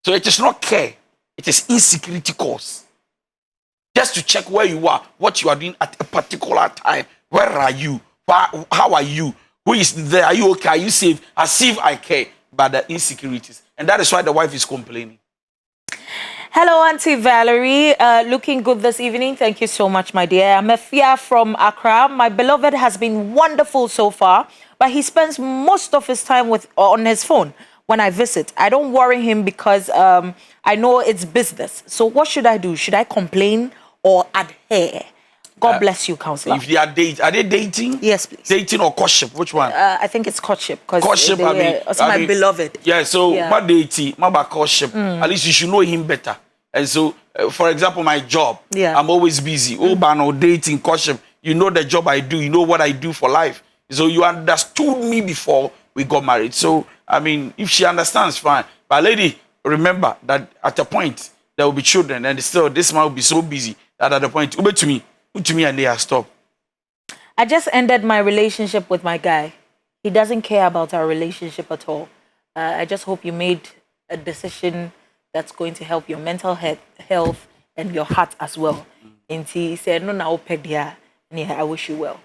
[SPEAKER 2] it is not care, it is insecurity cause. Just to check where you are, what you are doing at a particular time. Where are you? How are you? Who is there? Are you okay? Are you safe? As if I care. But the insecurities. And that is why the wife is complaining.
[SPEAKER 1] Hello, Auntie Valerie. Looking good this evening. Thank you so much, my dear. I'm Afia from Accra. My beloved has been wonderful so far, but he spends most of his time on his phone when I visit. I don't worry him because I know it's business. So what should I do? Should I complain or adhere? God bless you, Counselor.
[SPEAKER 2] If they are they dating?
[SPEAKER 1] Yes, please.
[SPEAKER 2] Dating or courtship? Which one?
[SPEAKER 1] I think it's courtship.
[SPEAKER 2] Courtship,
[SPEAKER 1] my beloved.
[SPEAKER 2] Yeah, so my dating, my courtship. At least you should know him better. And so, for example, my job, I'm always busy. Or dating, courtship. You know the job I do. You know what I do for life. So you understood me before we got married. So, I mean, if she understands, fine. But lady, remember that at a point, there will be children, and still this man will be so busy that at the point, Uber to me, and they are stopped.
[SPEAKER 1] I just ended my relationship with my guy. He doesn't care about our relationship at all. I just hope you made a decision that's going to help your mental health and your heart as well. And he said, no, no, I wish you well.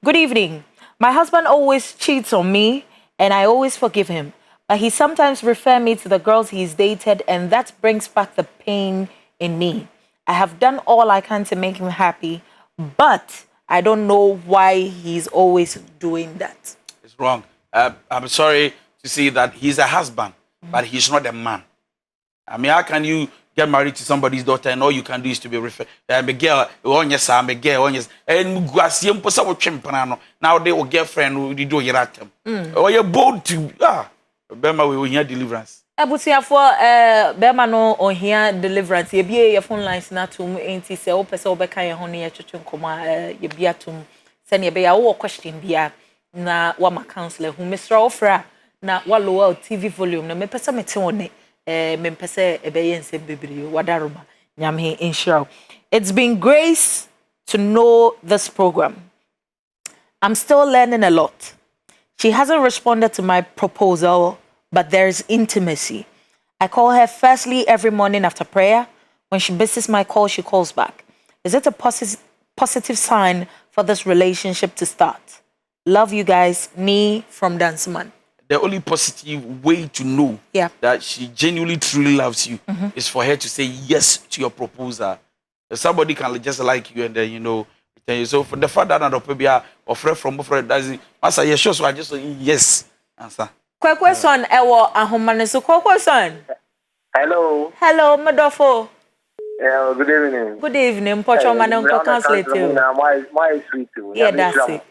[SPEAKER 1] Good evening. My husband always cheats on me, and I always forgive him. But he sometimes refers me to the girls he's dated, and that brings back the pain in me. I have done all I can to make him happy, but I don't know why he's always doing that.
[SPEAKER 2] It's wrong. I'm sorry to say that he's a husband, but he's not a man. I mean, how can you get married to somebody's daughter and all you can do is to be referred? I'm a girl, I'm a girl, and now they will girlfriend who do your atom. Or you're bold to, Bema, we will hear deliverance.
[SPEAKER 1] Abusiafo Bema no on here deliverance. Ye bie your phone lines na tum enti se wo pese wo beka ye ho ne ye twetwe nkoma ye bia tum se ne be ya wo question bia na wa ma counselor hu Mr. Ofra na wa lower TV volume na me pese mete woni me pese ebe ye nsem bebre wadaroma nyamhe insure. It's been grace to know this program. I'm still learning a lot. She hasn't responded to my proposal, but there's intimacy. I call her firstly every morning after prayer. When she misses my call, she calls back. Is it a positive sign for this relationship to start? Love you guys. Me from Danceman.
[SPEAKER 2] The only positive way to know that she genuinely, truly loves you is for her to say yes to your proposal. If somebody can just like you and then, you know, so for the fact that I'm or friend from friend doesn't answer yes, sure, so I just say yes. Answer.
[SPEAKER 1] Kwekwe son ewo ahomane so kwekwe son.
[SPEAKER 3] Hello.
[SPEAKER 1] Hello, Madofo.
[SPEAKER 3] Yeah, good evening.
[SPEAKER 1] Good evening. Pocho man ko counselor too.
[SPEAKER 3] My sweet too.
[SPEAKER 1] Yeah, that's it.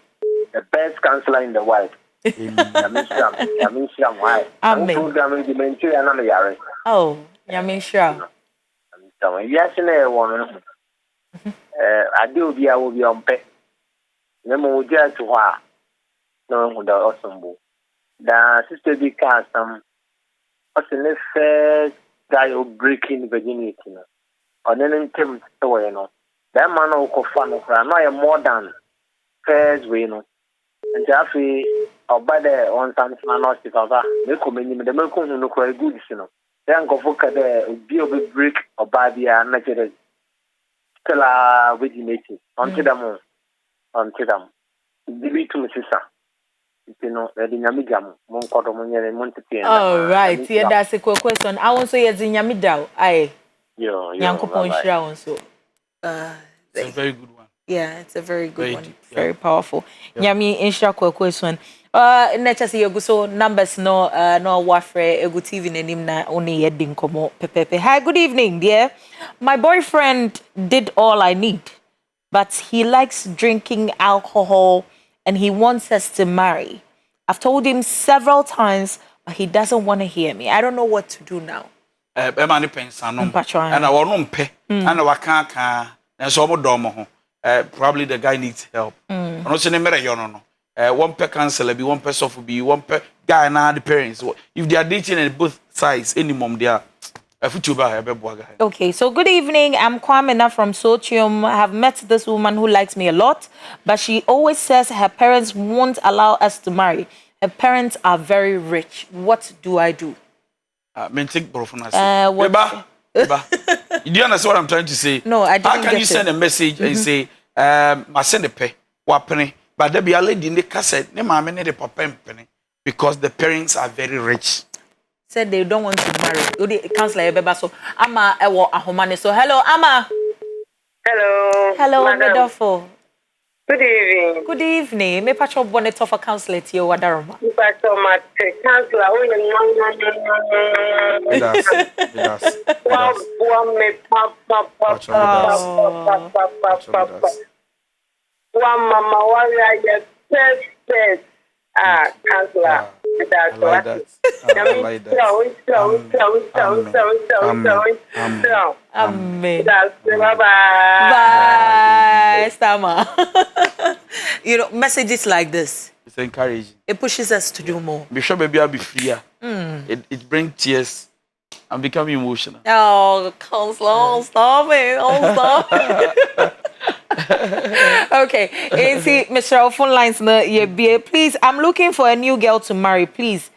[SPEAKER 3] The best counselor in the world. Why?
[SPEAKER 1] Amen. Oh, Yamisha.
[SPEAKER 3] Yes, one. I do be on pet. Nemo would get to her. No, the awesome book. The sister be cast what's the first guy who breaking virginity? Or then in terms of, you know, that man who go fun of her, not a more than first way, you know. And Jeffrey, or by the on some man, if ever, they come in the milk no quite good, you know. Then go for the be a break or by the natural. Still virginity until them. Give to my sister. You know,
[SPEAKER 1] all right, yeah, that's a quick question. I want to say it's in Yamida. Aye, Yankopon Shroud. So,
[SPEAKER 2] it's a very good one.
[SPEAKER 1] Yeah, it's a very good one. Very powerful. Yami insha quick question. Nature say you so numbers no wafre egu TV nenim na only heading komo pepepe. Hi, good evening, dear. My boyfriend did all I need, but he likes drinking alcohol and he wants us to marry. I've told him several times, but he doesn't want to hear me. I don't know what to do now.
[SPEAKER 2] And I want pay, and I can't, so probably the guy needs help. I'm not saying one per counselor, be one per sofa, be one per guy and the parents. If they are dating at both sides, any mom they are.
[SPEAKER 1] Okay, so good evening. I'm Kwamena from Sotium. I have met this woman who likes me a lot, but she always says her parents won't allow us to marry. Her parents are very rich. What do I do?
[SPEAKER 2] Do you understand what I'm trying to say?
[SPEAKER 1] No, I didn't.
[SPEAKER 2] How can you send a message and say, I send a pay, wapene, but there be a lady in the cassette, ne mama ne the papa penny, because the parents are very rich.
[SPEAKER 1] Said they don't want to marry. Counselor Ebeba, so Ama ewo ahomane. So hello, Ama.
[SPEAKER 4] Hello.
[SPEAKER 1] Hello, Medofo.
[SPEAKER 4] Good evening.
[SPEAKER 1] Good evening. Me patcho bonnet for counselor to you, Wadaroma.
[SPEAKER 4] You patch so much. Counselor, one mama, one like counselor.
[SPEAKER 2] I like that.
[SPEAKER 1] Amen.
[SPEAKER 4] Bye.
[SPEAKER 1] Bye, Stama. You know, messages like this.
[SPEAKER 2] It's encouraging.
[SPEAKER 1] It pushes us to do more.
[SPEAKER 2] Be sure baby I'll be free. It brings tears. I'm becoming emotional.
[SPEAKER 1] Oh, Counselor, stop it. Oh, stop it. Okay. See, Mr. Phone lines, please, I'm looking for a new girl to marry. Please,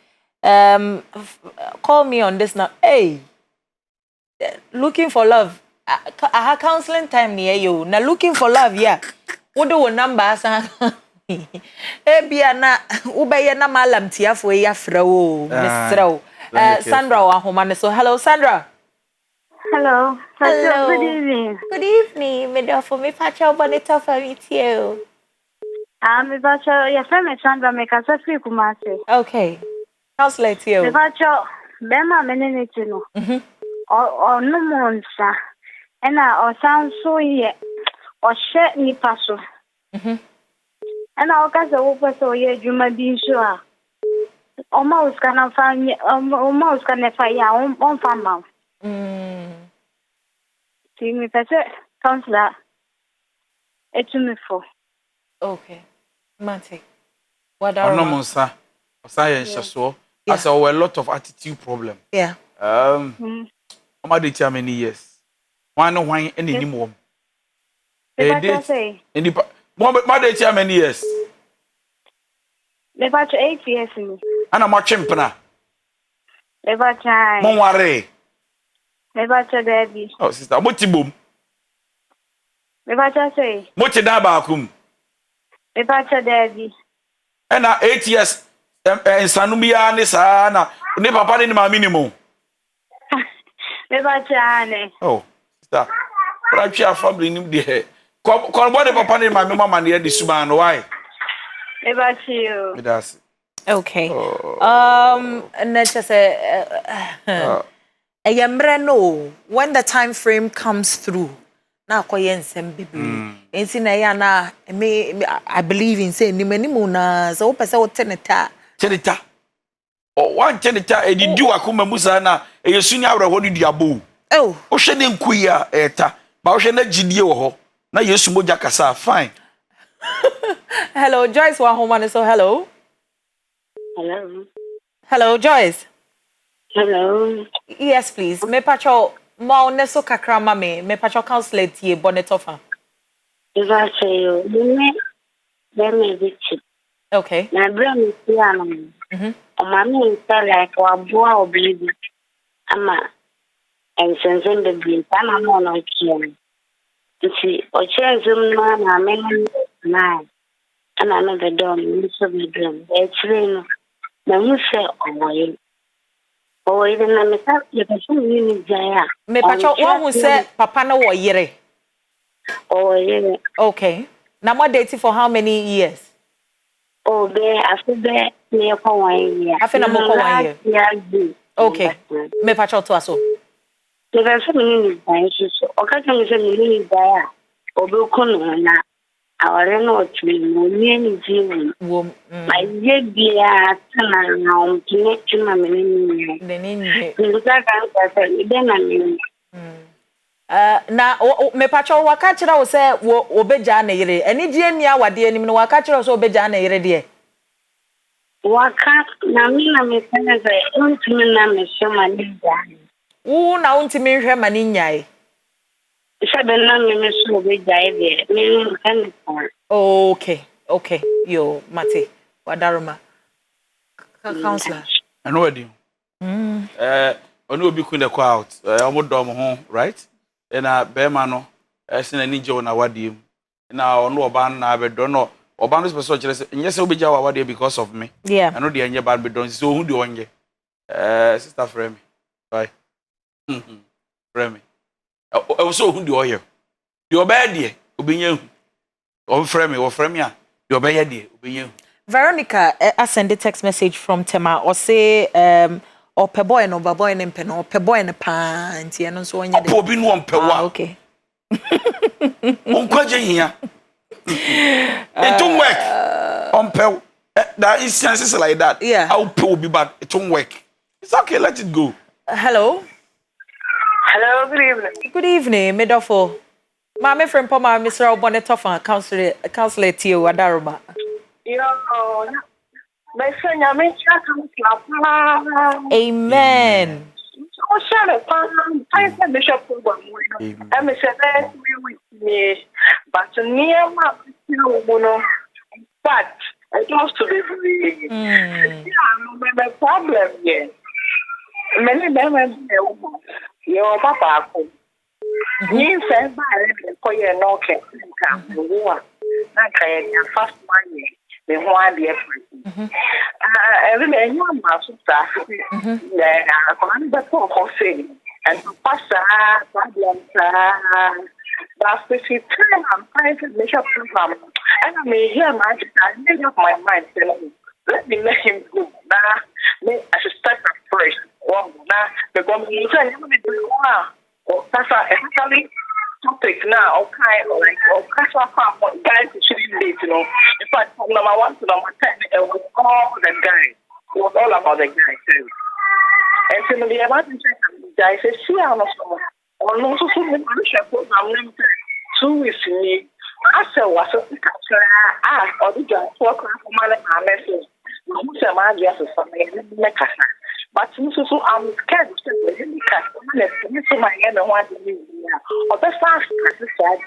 [SPEAKER 1] call me on this now. Hey, looking for love. I have counseling time near you. Now, looking for love, yeah. What do we number? Biana, ubaya na malam tiafo ya frau, Mr. Sandra Wahomane. So, hello, Sandra.
[SPEAKER 5] Hello.
[SPEAKER 1] Hello.
[SPEAKER 5] Good evening.
[SPEAKER 1] Good evening. Me for me pacha bonita for meet you.
[SPEAKER 5] Me bacho your friend Sandra me kasa free Kumasi.
[SPEAKER 1] Okay. Counselor to you.
[SPEAKER 5] Me bacho bema menene tino. O no monsa. Ena o sound so ye. O share ni paso. Ena o kasa wo paso ye juma bi so a. O ma uskana fa o ma uskana fa ya on fa ma. See me pese counselor. It's me for.
[SPEAKER 1] Okay. Mate. What are
[SPEAKER 2] no monsa. Science so. I saw a lot of attitude problem.
[SPEAKER 1] Yeah.
[SPEAKER 2] How did how many years? Why no why any anymore?
[SPEAKER 5] The date.
[SPEAKER 2] In the what did how many years?
[SPEAKER 5] The batch 8 years me.
[SPEAKER 2] And I'm watching pena.
[SPEAKER 5] The batch
[SPEAKER 2] Mon worry.
[SPEAKER 5] the batch baby.
[SPEAKER 2] Oh sister, what boom?
[SPEAKER 5] The batch say.
[SPEAKER 2] What da ba kum?
[SPEAKER 5] The batch daddy.
[SPEAKER 2] And 8 years en sanubia ni sa na ne papa ni ma minimum.
[SPEAKER 5] The batch ane.
[SPEAKER 2] Oh sister. But actually family nim de. Ko bo de papa ni ma me mama na de suban why?
[SPEAKER 5] The batch you.
[SPEAKER 2] That's
[SPEAKER 1] Okay. And then just no. When the time frame comes through, na koye nsem bibiri. Ensi na ya na I believe in saying ni manimu na so pese wo teneta.
[SPEAKER 2] Teneta. Oh, one teneta e di akoma musa na e yesu awra ho di abo.
[SPEAKER 1] Oh.
[SPEAKER 2] O hwe de nkuya eta. Ba o hwe na gidie wo ho. Na yesu moja kasa fine.
[SPEAKER 1] Hello, Joyce Wahomane. So hello.
[SPEAKER 5] Hello.
[SPEAKER 1] Hello, Joyce.
[SPEAKER 5] Hello.
[SPEAKER 1] Yes, please. Me pacho ma oneso kakra ma me pacho counselor tie bonnet offer.
[SPEAKER 5] The batch you. Me bichi.
[SPEAKER 1] Okay.
[SPEAKER 5] Na bra me piano. O mami nsa like wa boa oblibi. Ama ensensen de bi ama mo no kiam. Nti o chenzum na me na. Ana no the dom ni so be drum. E train na mu se omoye. Oye na me ta ye person ni jaya.
[SPEAKER 1] Me pacho one who say papa na wo yere.
[SPEAKER 5] Oye.
[SPEAKER 1] Okay. Now more dating for how many years?
[SPEAKER 5] Oh, after that, me for 1 year.
[SPEAKER 1] After na mo ko 1 year. Okay. Me pacho to aso.
[SPEAKER 5] The person ni jaya so. Okaka me se ni jaya. Obi ko no na. Aware no twi no ni jiwu.
[SPEAKER 1] Wo.
[SPEAKER 5] Aye bia tana na omtine tuma me ni.
[SPEAKER 1] The ninje.
[SPEAKER 5] Nguza kan ka se ide na ni.
[SPEAKER 1] Na me pacho waka kira wo se wo obeja na yire. Eni die ni awade anim no waka kira so obeja na yire de.
[SPEAKER 5] Waka na mi na me kana se ontimi na me shoma ni jaya.
[SPEAKER 1] Wo na untimi hwe mani nyai.
[SPEAKER 5] Sabe na me so obeja ide. Me kan ko.
[SPEAKER 1] Okay. Yo, Mate. Wadaruma. Counselor.
[SPEAKER 2] I know what you. Onu obi kun the call out. Omo dom ho, right? Na bema no ese na nije na wadiem. Na onu oba na be do no. Oba no special kire se nyese obija wa wadie because of me.
[SPEAKER 1] Yeah.
[SPEAKER 2] I know the anye bad be don so hu de onye. Sister Fremi. Bye. Fremi. I was so hu de oye. The oba de obinya hu. O Fremi a. The oba de obinya hu.
[SPEAKER 1] Veronica sent a text message from Tema or say or pe boy no ba boy nempe no pe boy ne pa nti eno so onye de.
[SPEAKER 2] Obi no ompe wa.
[SPEAKER 1] Okay.
[SPEAKER 2] Onkwaje hia. It don't work. Ompe. That instances like that.
[SPEAKER 1] Yeah.
[SPEAKER 2] I'll pay be bad. It won't work. It's okay, let it go.
[SPEAKER 1] Hello.
[SPEAKER 4] Hello, good evening.
[SPEAKER 1] Good evening, Medofo. Ma me friend Poma Mr. Bonnet of counselor Tio Adaruma.
[SPEAKER 4] Yo, my friend, I make sure
[SPEAKER 1] Amen.
[SPEAKER 4] oh, shut up. I said, Bishop, I'm a seven with me, but near my but I close to the yeah, problem here. Many men, your papa. You said, for your no can come. Not trying your first money. The one the effort. Every man, you must start. Then I come back for saying, and to pass problems. But if you time, I'm trying to make a program. And I may hear my I made up my mind. Let me let him go. Now, I should start afresh. Well, now, because you say, I'm going to do or that's especially topic now, okay, like, or casual guys actually late, you know. In fact, from number 1 to number 10, it was all the guys. It was all about the guys, too. And so, the about the guys, see, I'm also, or no, so, I'm program 2 weeks in me. I said, what's up, or the guys, 4 o'clock for my message. Who's a man, yes, or something, make us. But so I'm scared to say the cat. I'm my end and want to leave here. Or best fast as I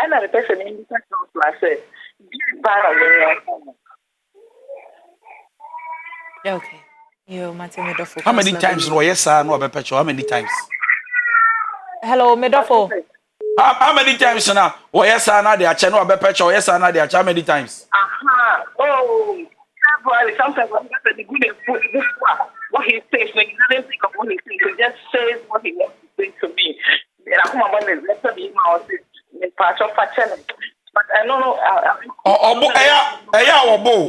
[SPEAKER 4] and the person in the council, I said, be bad on
[SPEAKER 1] Okay. You, Martin Medofo.
[SPEAKER 2] How many times no yes sir no abepecho? How many times?
[SPEAKER 1] Hello, Medofo.
[SPEAKER 2] How many times now? Oh yes sir na dey ache no abepecho. Yes sir na dey ache. How many times?
[SPEAKER 4] Aha. Oh. Sometimes I'm not the good and put this what he says, like, I don't think of what he says, he just says what he wants to say to me. And I come about the rest of the mouth, the part of a challenge. But I don't know.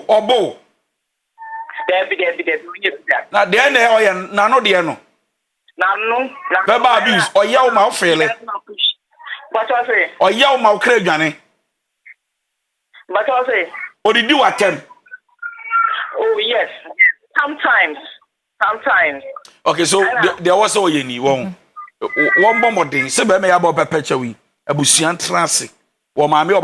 [SPEAKER 2] Obo.
[SPEAKER 4] There.
[SPEAKER 2] Na dey na oye na no dey no.
[SPEAKER 4] No.
[SPEAKER 2] Verbal abuse. Oye o ma ofele.
[SPEAKER 4] But I say.
[SPEAKER 2] Oye o ma okra dwane.
[SPEAKER 4] But I say.
[SPEAKER 2] Odidi watem.
[SPEAKER 4] Oh yes, sometimes.
[SPEAKER 2] Okay, so there was all you need. One more thing. Se be me abo pepeche wi. Abusuan transe. Wo maame o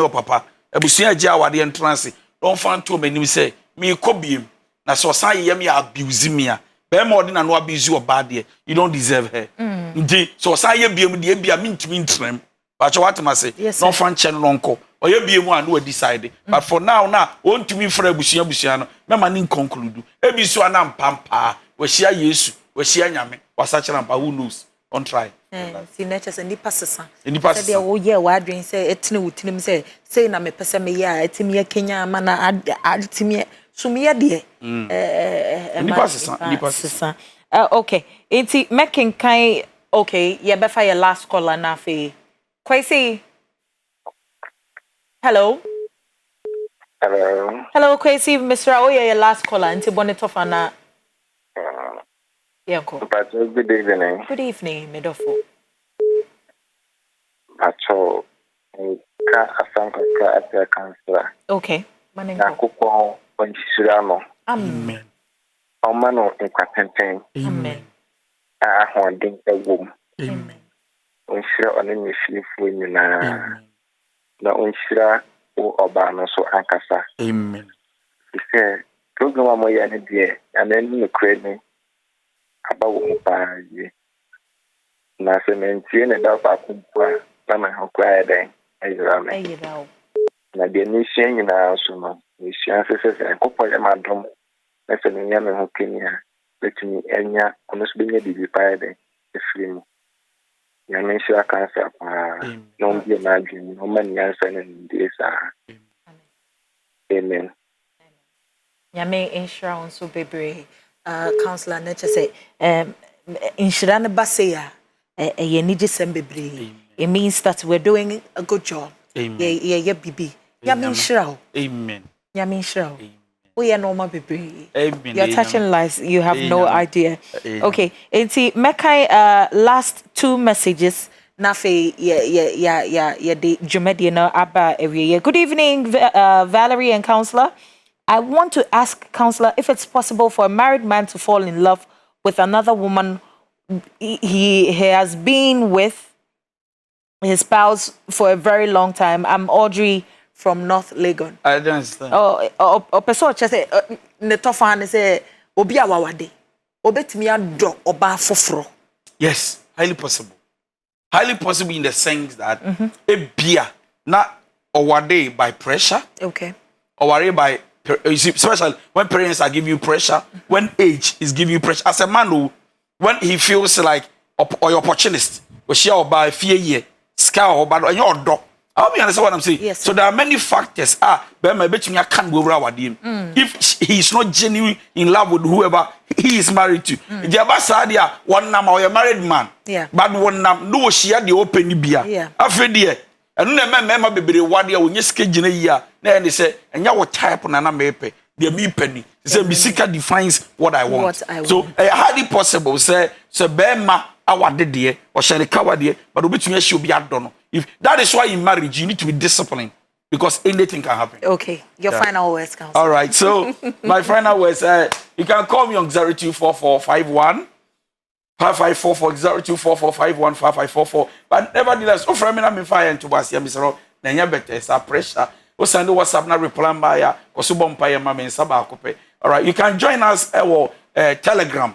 [SPEAKER 2] papa. Abusuan agya wade entrance. Don fan to manim say me kobiem. Na so san yem ya abuse me a. Be more than no abuse you bad there. You don't deserve her. Ndi so san ye biem de bia mintimi ntrem. But what must say? No fan chen lonko. Or you be one who decide. But for now, want to be for a busiano, no man conclude. Ebi so anam pampa, we share yesu, we share yame, was such an ampa who knows. On try.
[SPEAKER 1] See, natures and the passes.
[SPEAKER 2] In the past,
[SPEAKER 1] oh, yeah, why drink say, etinu with him say, na me pesa me ya, etimia Kenya, mana, adtimia, sumia dear.
[SPEAKER 2] In the passes.
[SPEAKER 1] Okay, it's making kind, okay, yeah, befa your last caller na fe. Kwesi. Hello, Kwesi, Mr. Oye, your last caller, Auntie Bonitofana. Yeah, cool.
[SPEAKER 3] Good evening.
[SPEAKER 1] Good evening, Medofo.
[SPEAKER 3] Pacho, ka Counselor.
[SPEAKER 1] Okay,
[SPEAKER 3] Na kupo onchirano.
[SPEAKER 1] Amen.
[SPEAKER 3] Omano ekwatenten.
[SPEAKER 1] Amen.
[SPEAKER 3] Ahondin ewom.
[SPEAKER 1] Amen.
[SPEAKER 3] Onchira onemi fifu nyina. Na onchira o oba no so ankasa.
[SPEAKER 2] Amen.
[SPEAKER 3] Ise program mo ya ne die, ana ni kreni. Aba wo pa ye. Na se mentie ne da pa kumpa, na ma hokwa eden.
[SPEAKER 1] Ayira.
[SPEAKER 3] Na de ni hyen nyina so no. Ni hyen sese kopo ya madom. Na se ni ya me hokenia. Letimi enya ono so benya bibi pa eden. Efrimu. Ya mention cancer no be imagine no man answer in this amen.
[SPEAKER 1] Nyame insurance so bebre counselor nature say insurance baseya ye need sem bebre. It means that we're doing a good job. Yeah bibi. Nyame insurance.
[SPEAKER 2] Amen.
[SPEAKER 1] Nyame insurance. We are normal bebre.
[SPEAKER 2] Amen.
[SPEAKER 1] You're touching lives. You have no idea. Okay. Enti mekai last 2 messages. Nafe yeah the Jumedi no aba area. Good evening, Valerie and Counselor. I want to ask Counselor if it's possible for a married man to fall in love with another woman he has been with his spouse for a very long time. I'm Audrey from North Legon.
[SPEAKER 2] I don't understand.
[SPEAKER 1] Oh, person just say ne tofa say obi awawade. Obetimi ado oba foforo.
[SPEAKER 2] Yes, highly possible. Highly possible in the sense that a beer not awarded by pressure.
[SPEAKER 1] Okay.
[SPEAKER 2] Or by you see, especially when parents are giving you pressure, when age is giving you pressure. As a man who, when he feels like or opportunist, or she or by fear year, scar or bad or your dog. I'll be understand what I'm saying.
[SPEAKER 1] Yes,
[SPEAKER 2] so there are many factors. But I bet me I can't go over him. If he's not genuinely in love with whoever he is married to. The Abasadia, one number or a married man.
[SPEAKER 1] Yeah.
[SPEAKER 2] But one number, no, she had the open beer.
[SPEAKER 1] Yeah.
[SPEAKER 2] After dear. And no member be one year when you schedule a year. Then they say, and you type on an mepe. The me penny. They say, Bisika defines what I want. So, highly possible, say, Bema, our dear, or shall cover dear, but which me should be at dono. If that is why in marriage, you need to be disciplined because anything can happen.
[SPEAKER 1] Okay, your final words, Counselor.
[SPEAKER 2] All right, so my final words, you can call me on 024451 5544 024451 5544. But nevertheless, oh, for me, I'm in fire and to was here, Mr. Then you better, it's a pressure. O send WhatsApp na reply by Kosubom Paya Mama and Sabakope. All right, you can join us at Telegram.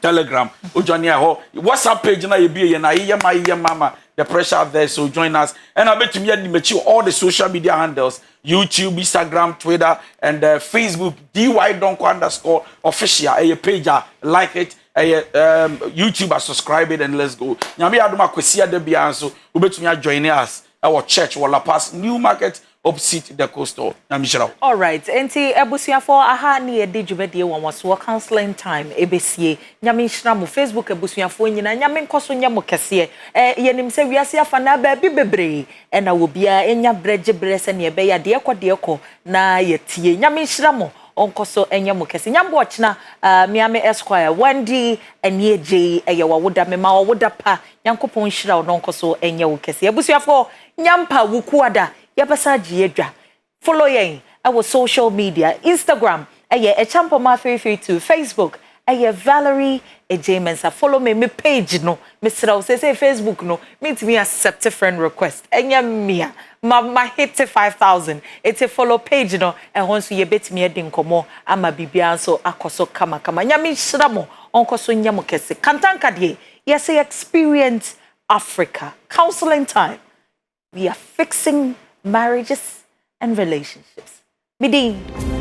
[SPEAKER 2] Telegram. WhatsApp page na you be na mama. The pressure out there, so join us. And I bet you me all the social media handles: YouTube, Instagram, Twitter, and Facebook. DY_Donkoh official. A page, like it. YouTube, subscribe it, and let's go. Nyami aduma kwesi de bia so. Ubet me join us. Our church will La Paz New Market opposite the coastal.
[SPEAKER 1] All right. Enti ebusuafo aha na ye de dwumade won so counseling time ebesie. Nyame nhira mo Facebook ebusuafo nyina nyame nkoso nya mo kese. Yenim se wiase afa na ba bi bebre. E na wo bia enya bregebre se ne ebe ya de ekọ na yetie. Nyame nhira mo onkoso enya mo kese. Nyambo ochina Miami Esquire Wendy enieje eye wa woda me ma woda pa. Yankopon nhira onkoso enya wo kese. Ebusuafo nyampa wukuada yabasa jiedwa. Follow yen our social media, Instagram echampoma 332, Facebook Valerie Ejemensa. Follow me page no Mr. say Facebook no meet me accept a friend request enya mia ma hit 5,000 it's a follow page no and once you bet me edin komo ama bibia so akoso kama nyame shramo onkoso nyamo kese kantanka de yes experience Africa counseling time. We are fixing marriages and relationships. Midin.